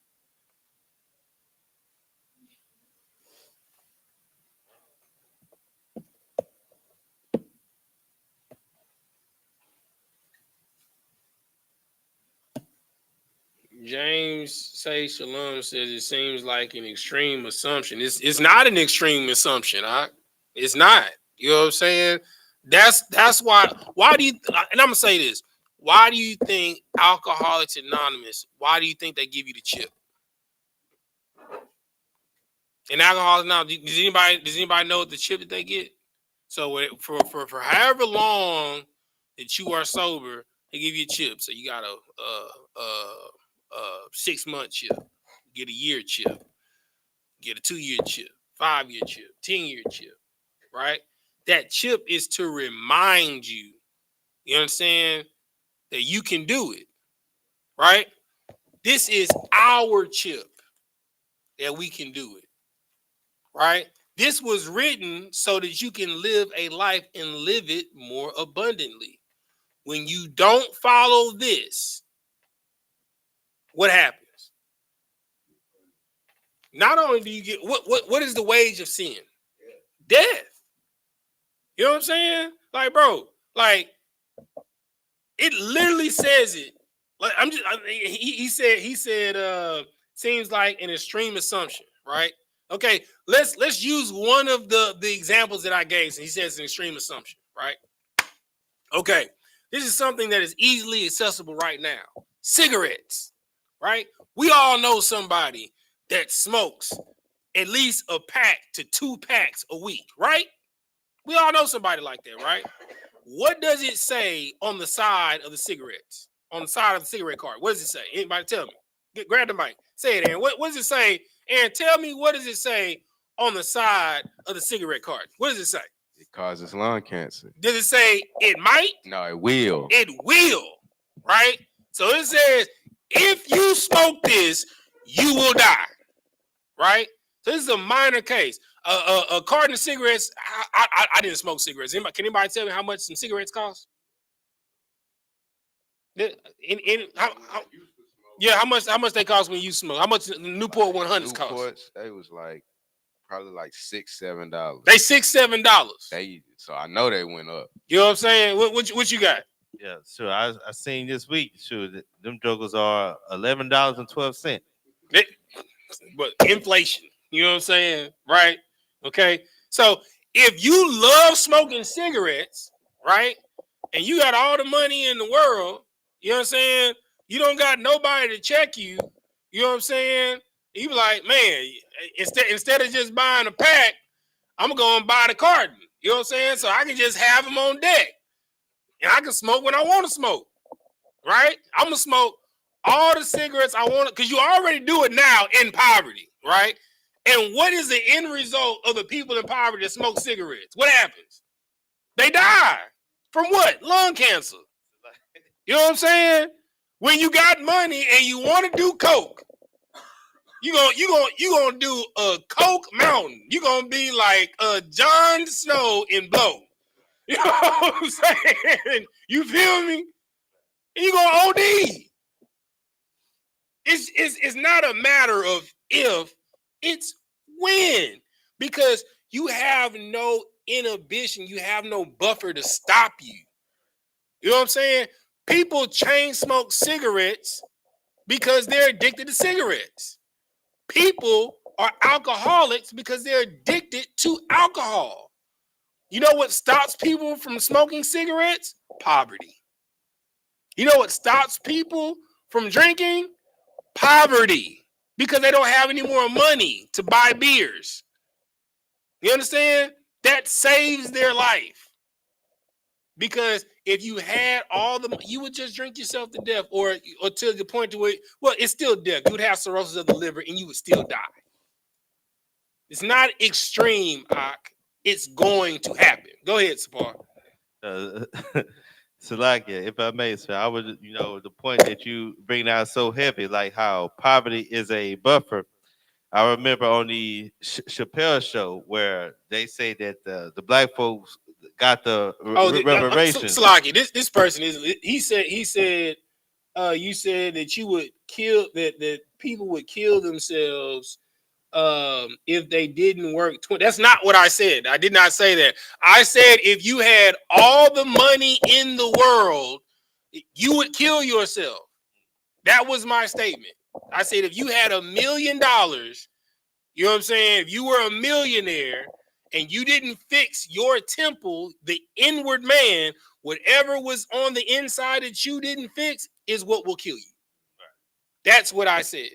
James say Shalom says it seems like an extreme assumption. It's not an extreme assumption, huh? It's not. You know what I'm saying? That's why do you, and I'm gonna say this, why do you think Alcoholics Anonymous, why do you think they give you the chip? And Alcoholics Anonymous, does anybody know what the chip that they get? So for however long that you are sober, they give you a chip. So you got a 6-month chip, get a year chip, get a 2-year chip, 5-year chip, 10-year chip, right? That chip is to remind you, you understand, that you can do it, right? This is our chip that we can do it, right? This was written so that you can live a life and live it more abundantly. When you don't follow this, what happens? Not only do you get what is the wage of sin? Death. You know what I'm saying? Like, bro, like it literally says it. Like he said seems like an extreme assumption, right? Okay, let's use one of the examples that I gave. So he says it's an extreme assumption, right? Okay, this is something that is easily accessible right now. Cigarettes, right? We all know somebody that smokes at least a pack to 2 packs a week, right? We all know somebody like that, right? What does it say on the side of the cigarettes? On the side of the cigarette card, what does it say? Anybody tell me? Grab the mic. Say it, Aaron. What does it say? Aaron, tell me, what does it say on the side of the cigarette card? What does it say? It causes lung cancer. Does it say it might? No, it will. It will, right? So it says, if you smoke this, you will die, right? So this is a minor case. A carton of cigarettes, I didn't smoke cigarettes. Can anybody tell me how much some cigarettes cost? How much they cost when you smoke? How much the Newport 100s cost? Newports, they was like probably like $6-7. They $6-7. So I know they went up. You know what I'm saying? What you got? Yeah, sure. I seen this week. Sure, them jokers are $11.12. But inflation. You know what I'm saying? Right? Okay. So if you love smoking cigarettes, right, and you got all the money in the world, you know what I'm saying? You don't got nobody to check you. You know what I'm saying? You be like, man, instead of just buying a pack, I'm gonna go and buy the carton. You know what I'm saying? So I can just have them on deck, and I can smoke when I want to smoke. Right? I'm gonna smoke all the cigarettes I want, because you already do it now in poverty, right? And what is the end result of the people in poverty that smoke cigarettes? What happens? They die. From what? Lung cancer. You know what I'm saying? When you got money and you want to do coke, you gonna do a coke mountain. You gonna be like Jon Snow in Blow. You know what I'm saying? You feel me? And you gonna OD. It's not a matter of if, it's when, because you have no inhibition, you have no buffer to stop you. You know what I'm saying? People chain smoke cigarettes because they're addicted to cigarettes. People are alcoholics because they're addicted to alcohol. You know what stops people from smoking cigarettes? Poverty. You know what stops people from drinking? Poverty. Because they don't have any more money to buy beers. You understand? That saves their life. Because if you had all the, you would just drink yourself to death, or to the point to where, well, it's still death. You would have cirrhosis of the liver and you would still die. It's not extreme, Ak. It's going to happen. Go ahead, Sapar. Salakia, if I may, sir, I would, the point that you bring out so heavy, like how poverty is a buffer. I remember on the Chappelle show where they say that the black folks got the reparations. Salaki, this person he said you said that you would kill that people would kill themselves if they didn't work. That's not what I said. I did not say that. I said if you had all the money in the world, you would kill yourself. That was my statement. I said if you had $1 million, you know what I'm saying? If you were a millionaire and you didn't fix your temple, the inward man, whatever was on the inside that you didn't fix is what will kill you. That's what I said.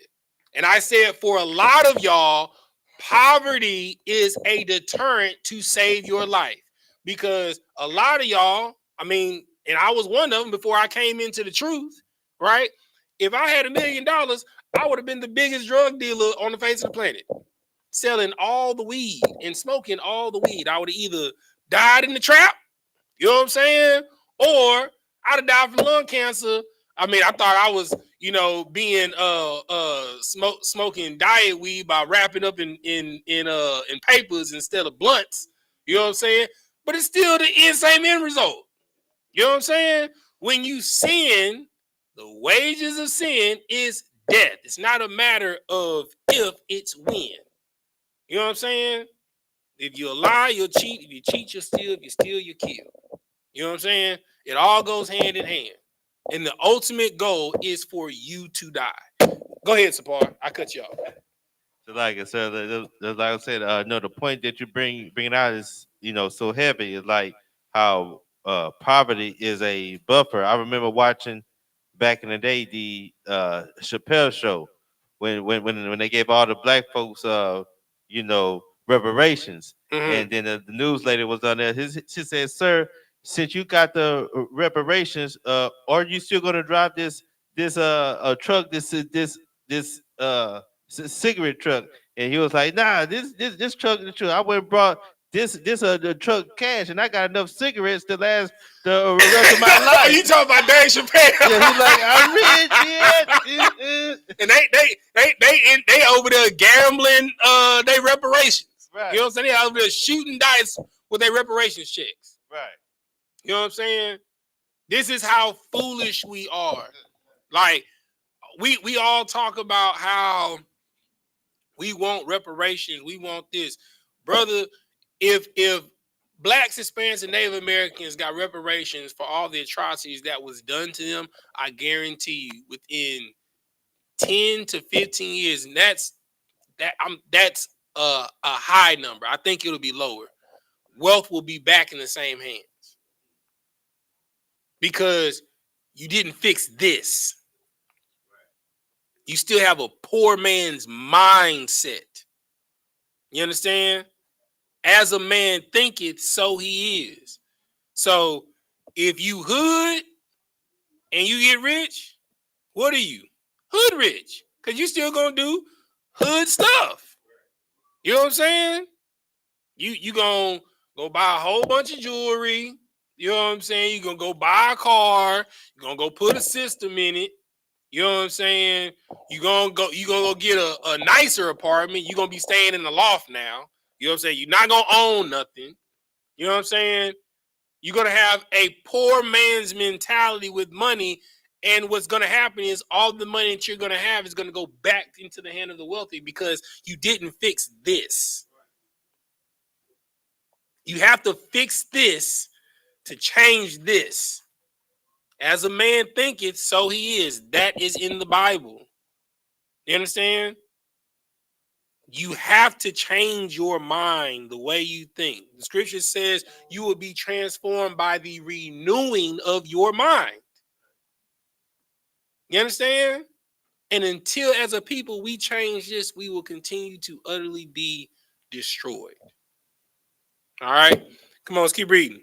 And I said for a lot of y'all, poverty is a deterrent to save your life. Because a lot of y'all, and I was one of them before I came into the truth, right? If I had $1 million, I would have been the biggest drug dealer on the face of the planet, selling all the weed and smoking all the weed. I would have either died in the trap, you know what I'm saying? Or I'd have died from lung cancer. I thought I was, being smoking diet weed by wrapping up in papers instead of blunts. You know what I'm saying? But it's still the same end result. You know what I'm saying? When you sin, the wages of sin is death. It's not a matter of if, it's when. You know what I'm saying? If you lie, you'll cheat. If you cheat, you'll steal. If you steal, you kill. You know what I'm saying? It all goes hand in hand. And the ultimate goal is for you to die. Go ahead, Sapar. I cut you off. So like I said, like I said, no, the point that you bringing out is, so heavy. Is like how poverty is a buffer. I remember watching back in the day the Chappelle show when they gave all the black folks reparations, and then the news lady was on there. She said, "Sir, since you got the reparations, are you still going to drive this truck, this cigarette truck?" And he was like, "Nah, this truck, I went and brought the truck cash, and I got enough cigarettes to last the rest of my life." You talking about Dave Chappelle? Yeah, he's like, "I'm rich, yeah." And they over there gambling they reparations. Right. You know what I'm saying? They over there shooting dice with their reparations checks. Right. You know what I'm saying? This is how foolish we are. Like, we all talk about how we want reparations, we want this. Brother, if Blacks, Hispanics, and Native Americans got reparations for all the atrocities that was done to them, I guarantee you within 10 to 15 years, and that's a high number. I think it'll be lower. Wealth will be back in the same hands. Because you didn't fix this. You still have a poor man's mindset. You understand? As a man thinketh, so he is. So if you hood and you get rich, what are you? Hood rich. Because you still going to do hood stuff. You know what I'm saying? You going to go buy a whole bunch of jewelry. You know what I'm saying? You're going to go buy a car. You're going to go put a system in it. You know what I'm saying? You're going to go get a nicer apartment. You're going to be staying in the loft now. You know what I'm saying? You're not going to own nothing. You know what I'm saying? You're going to have a poor man's mentality with money. And what's going to happen is all the money that you're going to have is going to go back into the hand of the wealthy because you didn't fix this. You have to fix this to change this. As a man thinketh, so he is. That is in the Bible. You understand? You have to change your mind the way you think. The scripture says you will be transformed by the renewing of your mind. You understand? And until as a people we change this, we will continue to utterly be destroyed. All right? Come on, let's keep reading.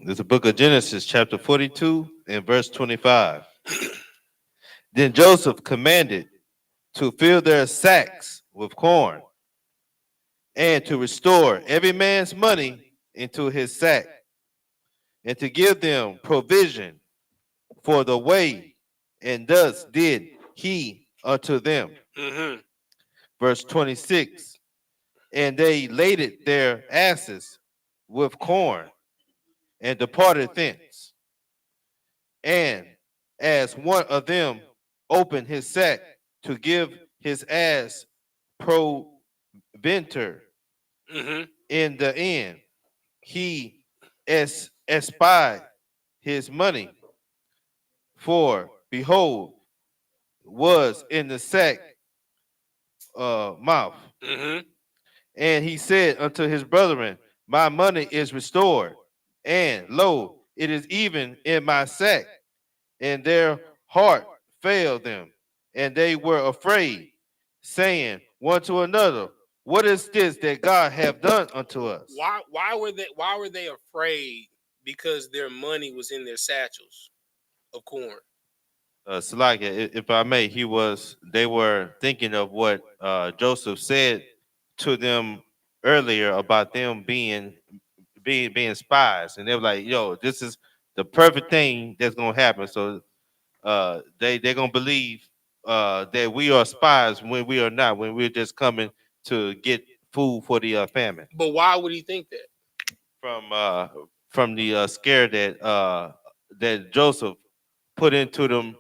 There's a book of Genesis, chapter 42, and verse 25. Then Joseph commanded to fill their sacks with corn and to restore every man's money into his sack, and to give them provision for the way, and thus did he unto them. Verse 26, and they laded their asses with corn, and departed thence. And as one of them opened his sack to give his ass proventer in the end, he espied his money, for behold, was in the sack mouth. And he said unto his brethren, my money is restored, and lo, it is even in my sack. And their heart failed them, and they were afraid, saying one to another, what is this that God have done unto us? Why were they afraid? Because their money was in their satchels of corn. Salakia, if I may, they were thinking of what Joseph said to them earlier about them being spies, and they were like, "Yo, this is the perfect thing that's gonna happen." So they're gonna believe that we are spies when we are not, when we're just coming to get food for the famine. But why would he think that? From the scare that Joseph put into them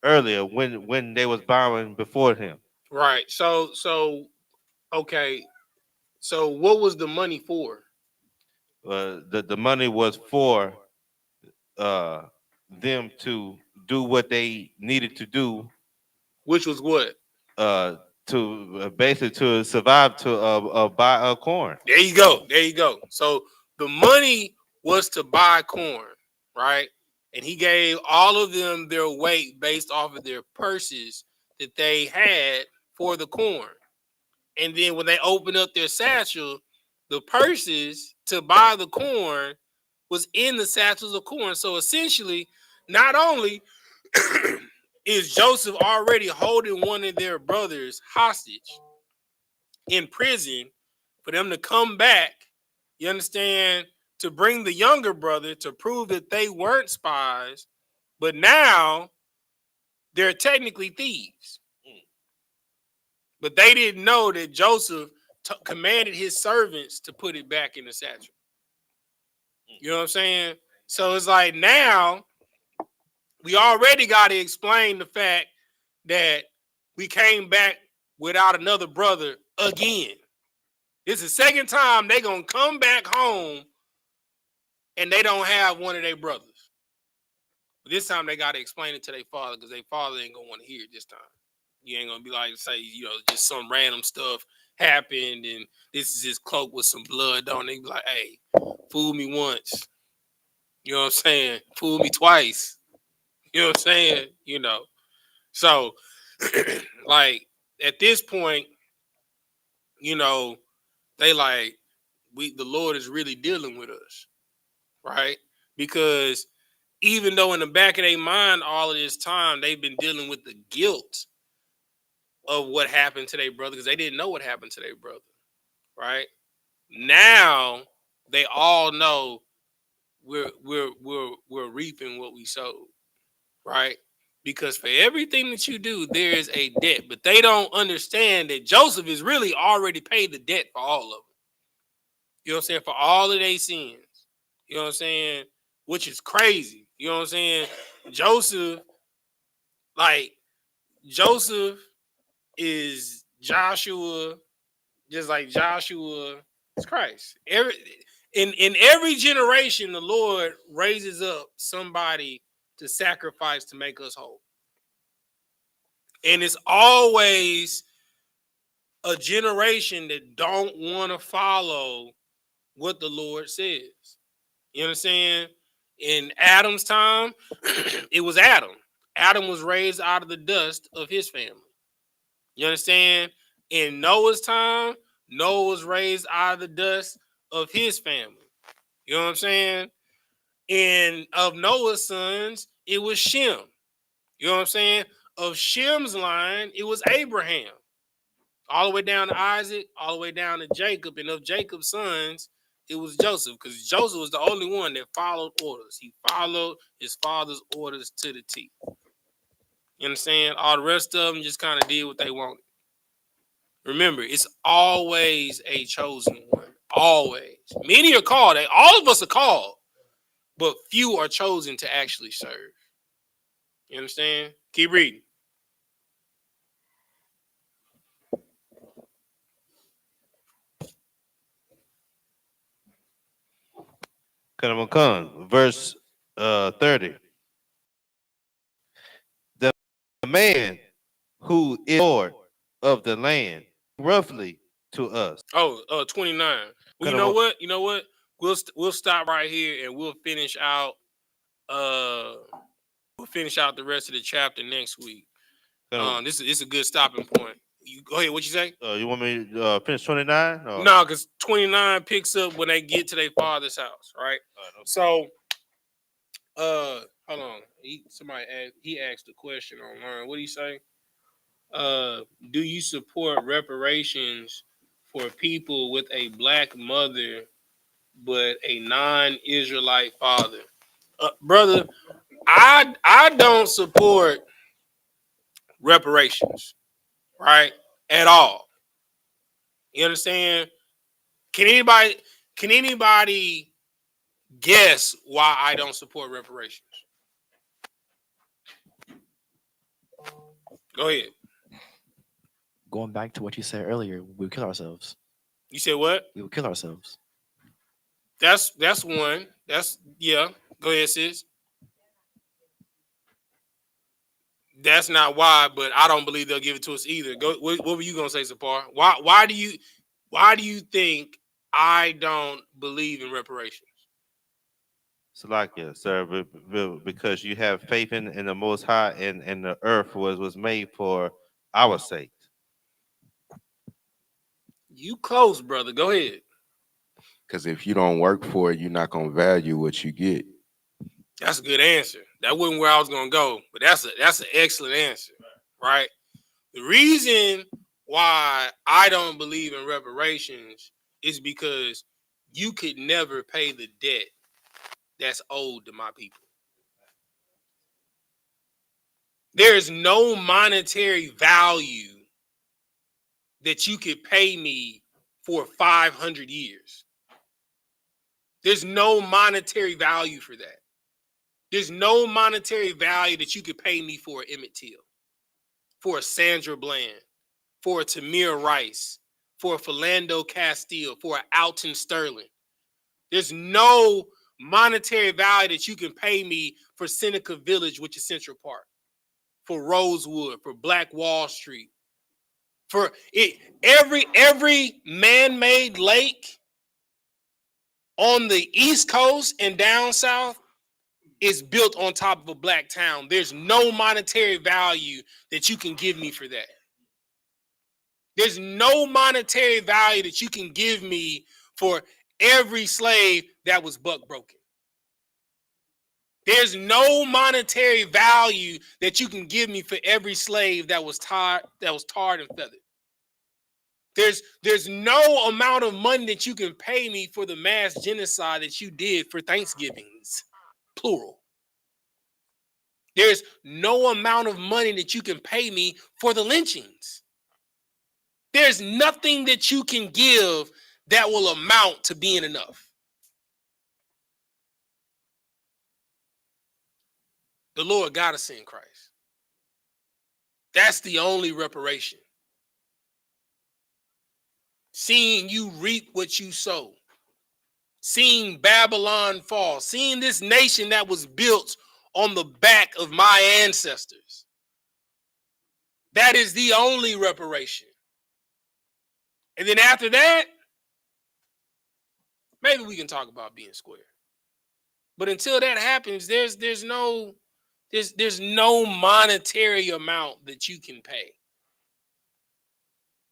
earlier when they was bowing before him. Right. So okay. So what was the money for? The money was for them to do what they needed to do, which was what? To basically to survive, to buy corn. There you go. There you go. So the money was to buy corn, right? And he gave all of them their weight based off of their purses that they had for the corn. And then when they opened up their satchel, the purses to buy the corn was in the satchels of corn. So essentially, not only is Joseph already holding one of their brothers hostage in prison for them to come back, you understand, to bring the younger brother to prove that they weren't spies, but now they're technically thieves. But they didn't know that Joseph commanded his servants to put it back in the satchel. You know what I'm saying? So it's like now we already got to explain the fact that we came back without another brother again. This is the second time they're going to come back home and they don't have one of their brothers. But this time they got to explain it to their father because their father ain't going to want to hear it this time. You ain't going to be like, say, just some random stuff happened and this is his cloak with some blood on it. They be like, hey, fool me once. You know what I'm saying? Fool me twice. You know what I'm saying? So, like, at this point, they like, the Lord is really dealing with us, right? Because even though in the back of their mind all of this time, they've been dealing with the guilt of what happened to their brother because they didn't know what happened to their brother, right? Now they all know we're reaping what we sowed, right? Because for everything that you do, there is a debt, but they don't understand that Joseph is really already paid the debt for all of them. You know what I'm saying? For all of their sins. You know what I'm saying? Which is crazy. You know what I'm saying? Joseph is Joshua, just like Joshua is Christ. In every generation, the Lord raises up somebody to sacrifice to make us whole. And it's always a generation that don't want to follow what the Lord says. You understand? In Adam's time, it was Adam. Adam was raised out of the dust of his family. You understand? In Noah's time, Noah was raised out of the dust of his family. You know what I'm saying? And of Noah's sons, it was Shem. You know what I'm saying? Of Shem's line, it was Abraham. all the way down to Isaac, all the way down to Jacob, and of Jacob's sons, it was Joseph, because Joseph was the only one that followed orders. He followed his father's orders to the T. You understand? All the rest of them just kind of did what they wanted. Remember, it's always a chosen one. Always. Many are called. All of us are called, but few are chosen to actually serve. You understand? Keep reading. Verse 30. The man who is Lord of the land roughly to us. 29. Well, you know what? You know what? We'll stop right here and we'll finish out the rest of the chapter next week. This is a good stopping point. You go ahead. What you say? You want me to finish 29? No, because 29 picks up when they get to their father's house, right? So, hold on. He asked a question online. What did he say? Do you support reparations for people with a black mother but a non-Israelite father? Brother, I don't support reparations, right? At all. You understand? Can anybody guess why I don't support reparations? Go ahead. Going back to what you said earlier, we would kill ourselves. You said what? We would kill ourselves. That's one. Yeah. Go ahead, sis. That's not why, but I don't believe they'll give it to us either. Go. What were you gonna say, Sapar? Why do you think I don't believe in reparations? Salakia, sir, because you have faith in the Most High, and the earth was made for our sake. You close, brother. Go ahead. Because if you don't work for it, you're not gonna value what you get. That's a good answer. That wasn't where I was gonna go, but that's an excellent answer, right? The reason why I don't believe in reparations is because you could never pay the debt that's owed to my people. There is no monetary value that you could pay me for 500 years. There's no monetary value for that. There's no monetary value that you could pay me for Emmett Till, for a Sandra Bland, for a Tamir Rice, for a Philando Castile, for an Alton Sterling. There's no monetary value that you can pay me for Seneca Village, which is Central Park, for Rosewood, for Black Wall Street, for it. Every man-made lake on the East Coast and down south is built on top of a black town. There's no monetary value that you can give me for that. There's no monetary value that you can give me for every slave that was buck broken. There's no monetary value that you can give me for every slave that was tarred and feathered. There's no amount of money that you can pay me for the mass genocide that you did for Thanksgivings, plural. There's no amount of money that you can pay me for the lynchings. There's nothing that you can give that will amount to being enough. The Lord got us in Christ. That's the only reparation. Seeing you reap what you sow. Seeing Babylon fall. Seeing this nation that was built on the back of my ancestors. That is the only reparation. And then after that, maybe we can talk about being square. But until that happens, there's no monetary amount that you can pay.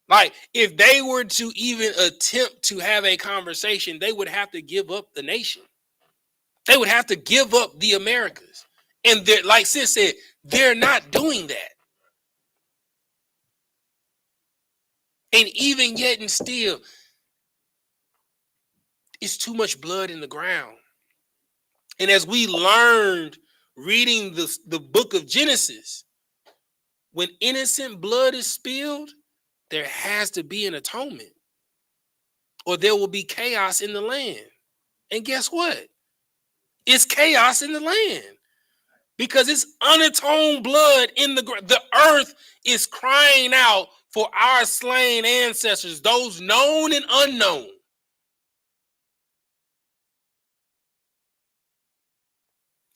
Like, if they were to even attempt to have a conversation, they would have to give up the nation. They would have to give up the Americas. And like Sis said, they're not doing that. And even yet and still, it's too much blood in the ground. And as we learned reading the book of Genesis, when innocent blood is spilled, there has to be an atonement, or there will be chaos in the land. And guess what? It's chaos in the land because it's unatoned blood in the ground. The earth is crying out for our slain ancestors, those known and unknown.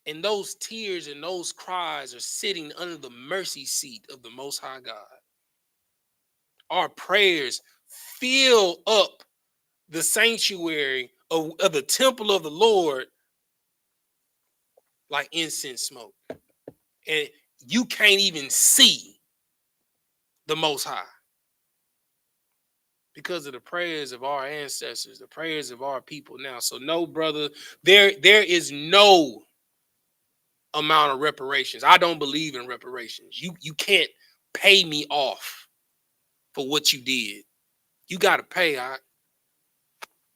And those tears and those cries are sitting under the mercy seat of the Most High God. Our prayers fill up the sanctuary of the temple of the Lord like incense smoke. And you can't even see the Most High because of the prayers of our ancestors, the prayers of our people now. So no, brother, there is no amount of reparations. I don't believe in reparations. You can't pay me off for what you did. You got to pay.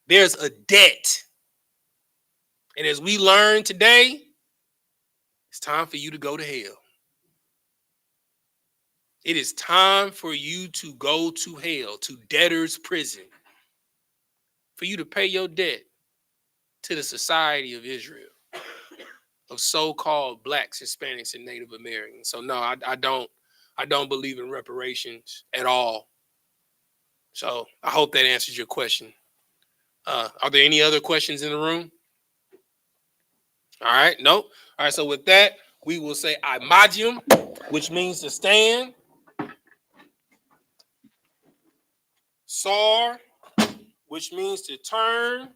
There's a debt. And as we learn today, it's time for you to go to hell. It is time for you to go to hell, to debtor's prison, for you to pay your debt to the society of Israel, of so-called blacks, Hispanics, and Native Americans. So no, I don't believe in reparations at all. So I hope that answers your question. Are there any other questions in the room? All right, nope. All right, so with that, we will say imagine, which means to stand. Sar, which means to turn.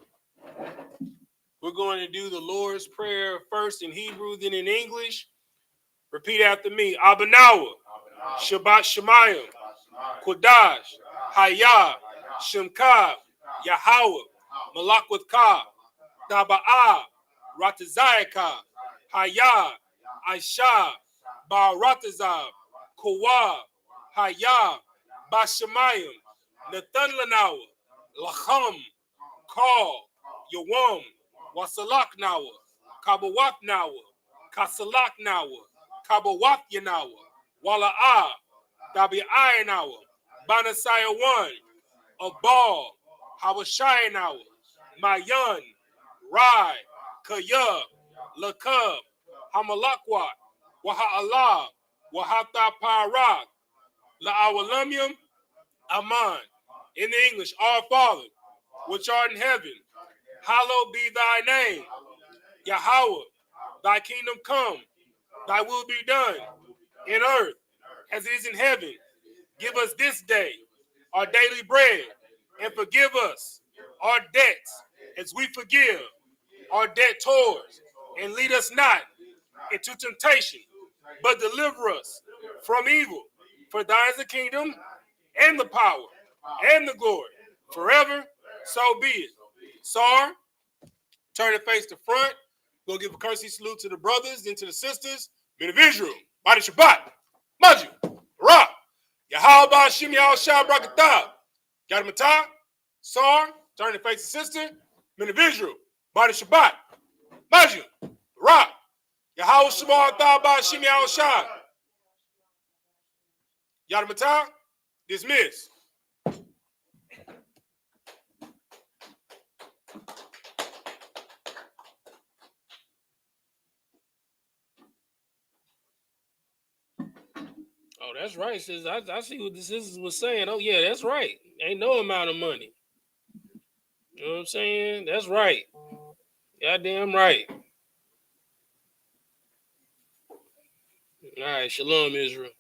We're going to do the Lord's Prayer first in Hebrew, then in English. Repeat after me. Abanawa, Shabbat Shemayim, Kodash, Hayah, Shemkab, Yahweh, Malakwatha, Daba'ah, Ratazayaka, Hayah, Aisha, Ba'aratazab, Kowah, Hayah, Bashemayim, Nathan Lanawa, Lacham, Call, Yawam, Wasalak Nawa, Kabawat Nawa, Kasalak Nawa, Kabawat Yanawa, Wala'ah, Dabi Ayanawa, Banasaya 1, Abal, Hawashai Nawa, Mayan, Rai, Kaya, Lakab, Hamalakwat, Waha'Allah, Wahata Parak, La'awalamyam, Aman. In the English, Our Father, which art in heaven, hallowed be thy name. Yahweh, thy kingdom come, thy will be done in earth as it is in heaven. Give us this day our daily bread, and forgive us our debts as we forgive our debtors. And lead us not into temptation, but deliver us from evil. For thine is the kingdom, and the power, and the glory, forever. So be it. Sar, turn your face to front. Go give a courtesy salute to the brothers, then to the sisters. Men of Israel, Body Shabbat, Maju, Ra, Yahweh Shem Yahweh Shah Brakatah, Yadamata, Sar, turn your face to sister. Men of Israel, Body Shabbat, Maju, Ra, Yahweh Shema Shem Yahweh Shah, Yadamata, dismiss. Oh, that's right. Says I see what this was saying. Oh, yeah, that's right. Ain't no amount of money. You know what I'm saying? That's right. Goddamn right. All right, shalom, Israel.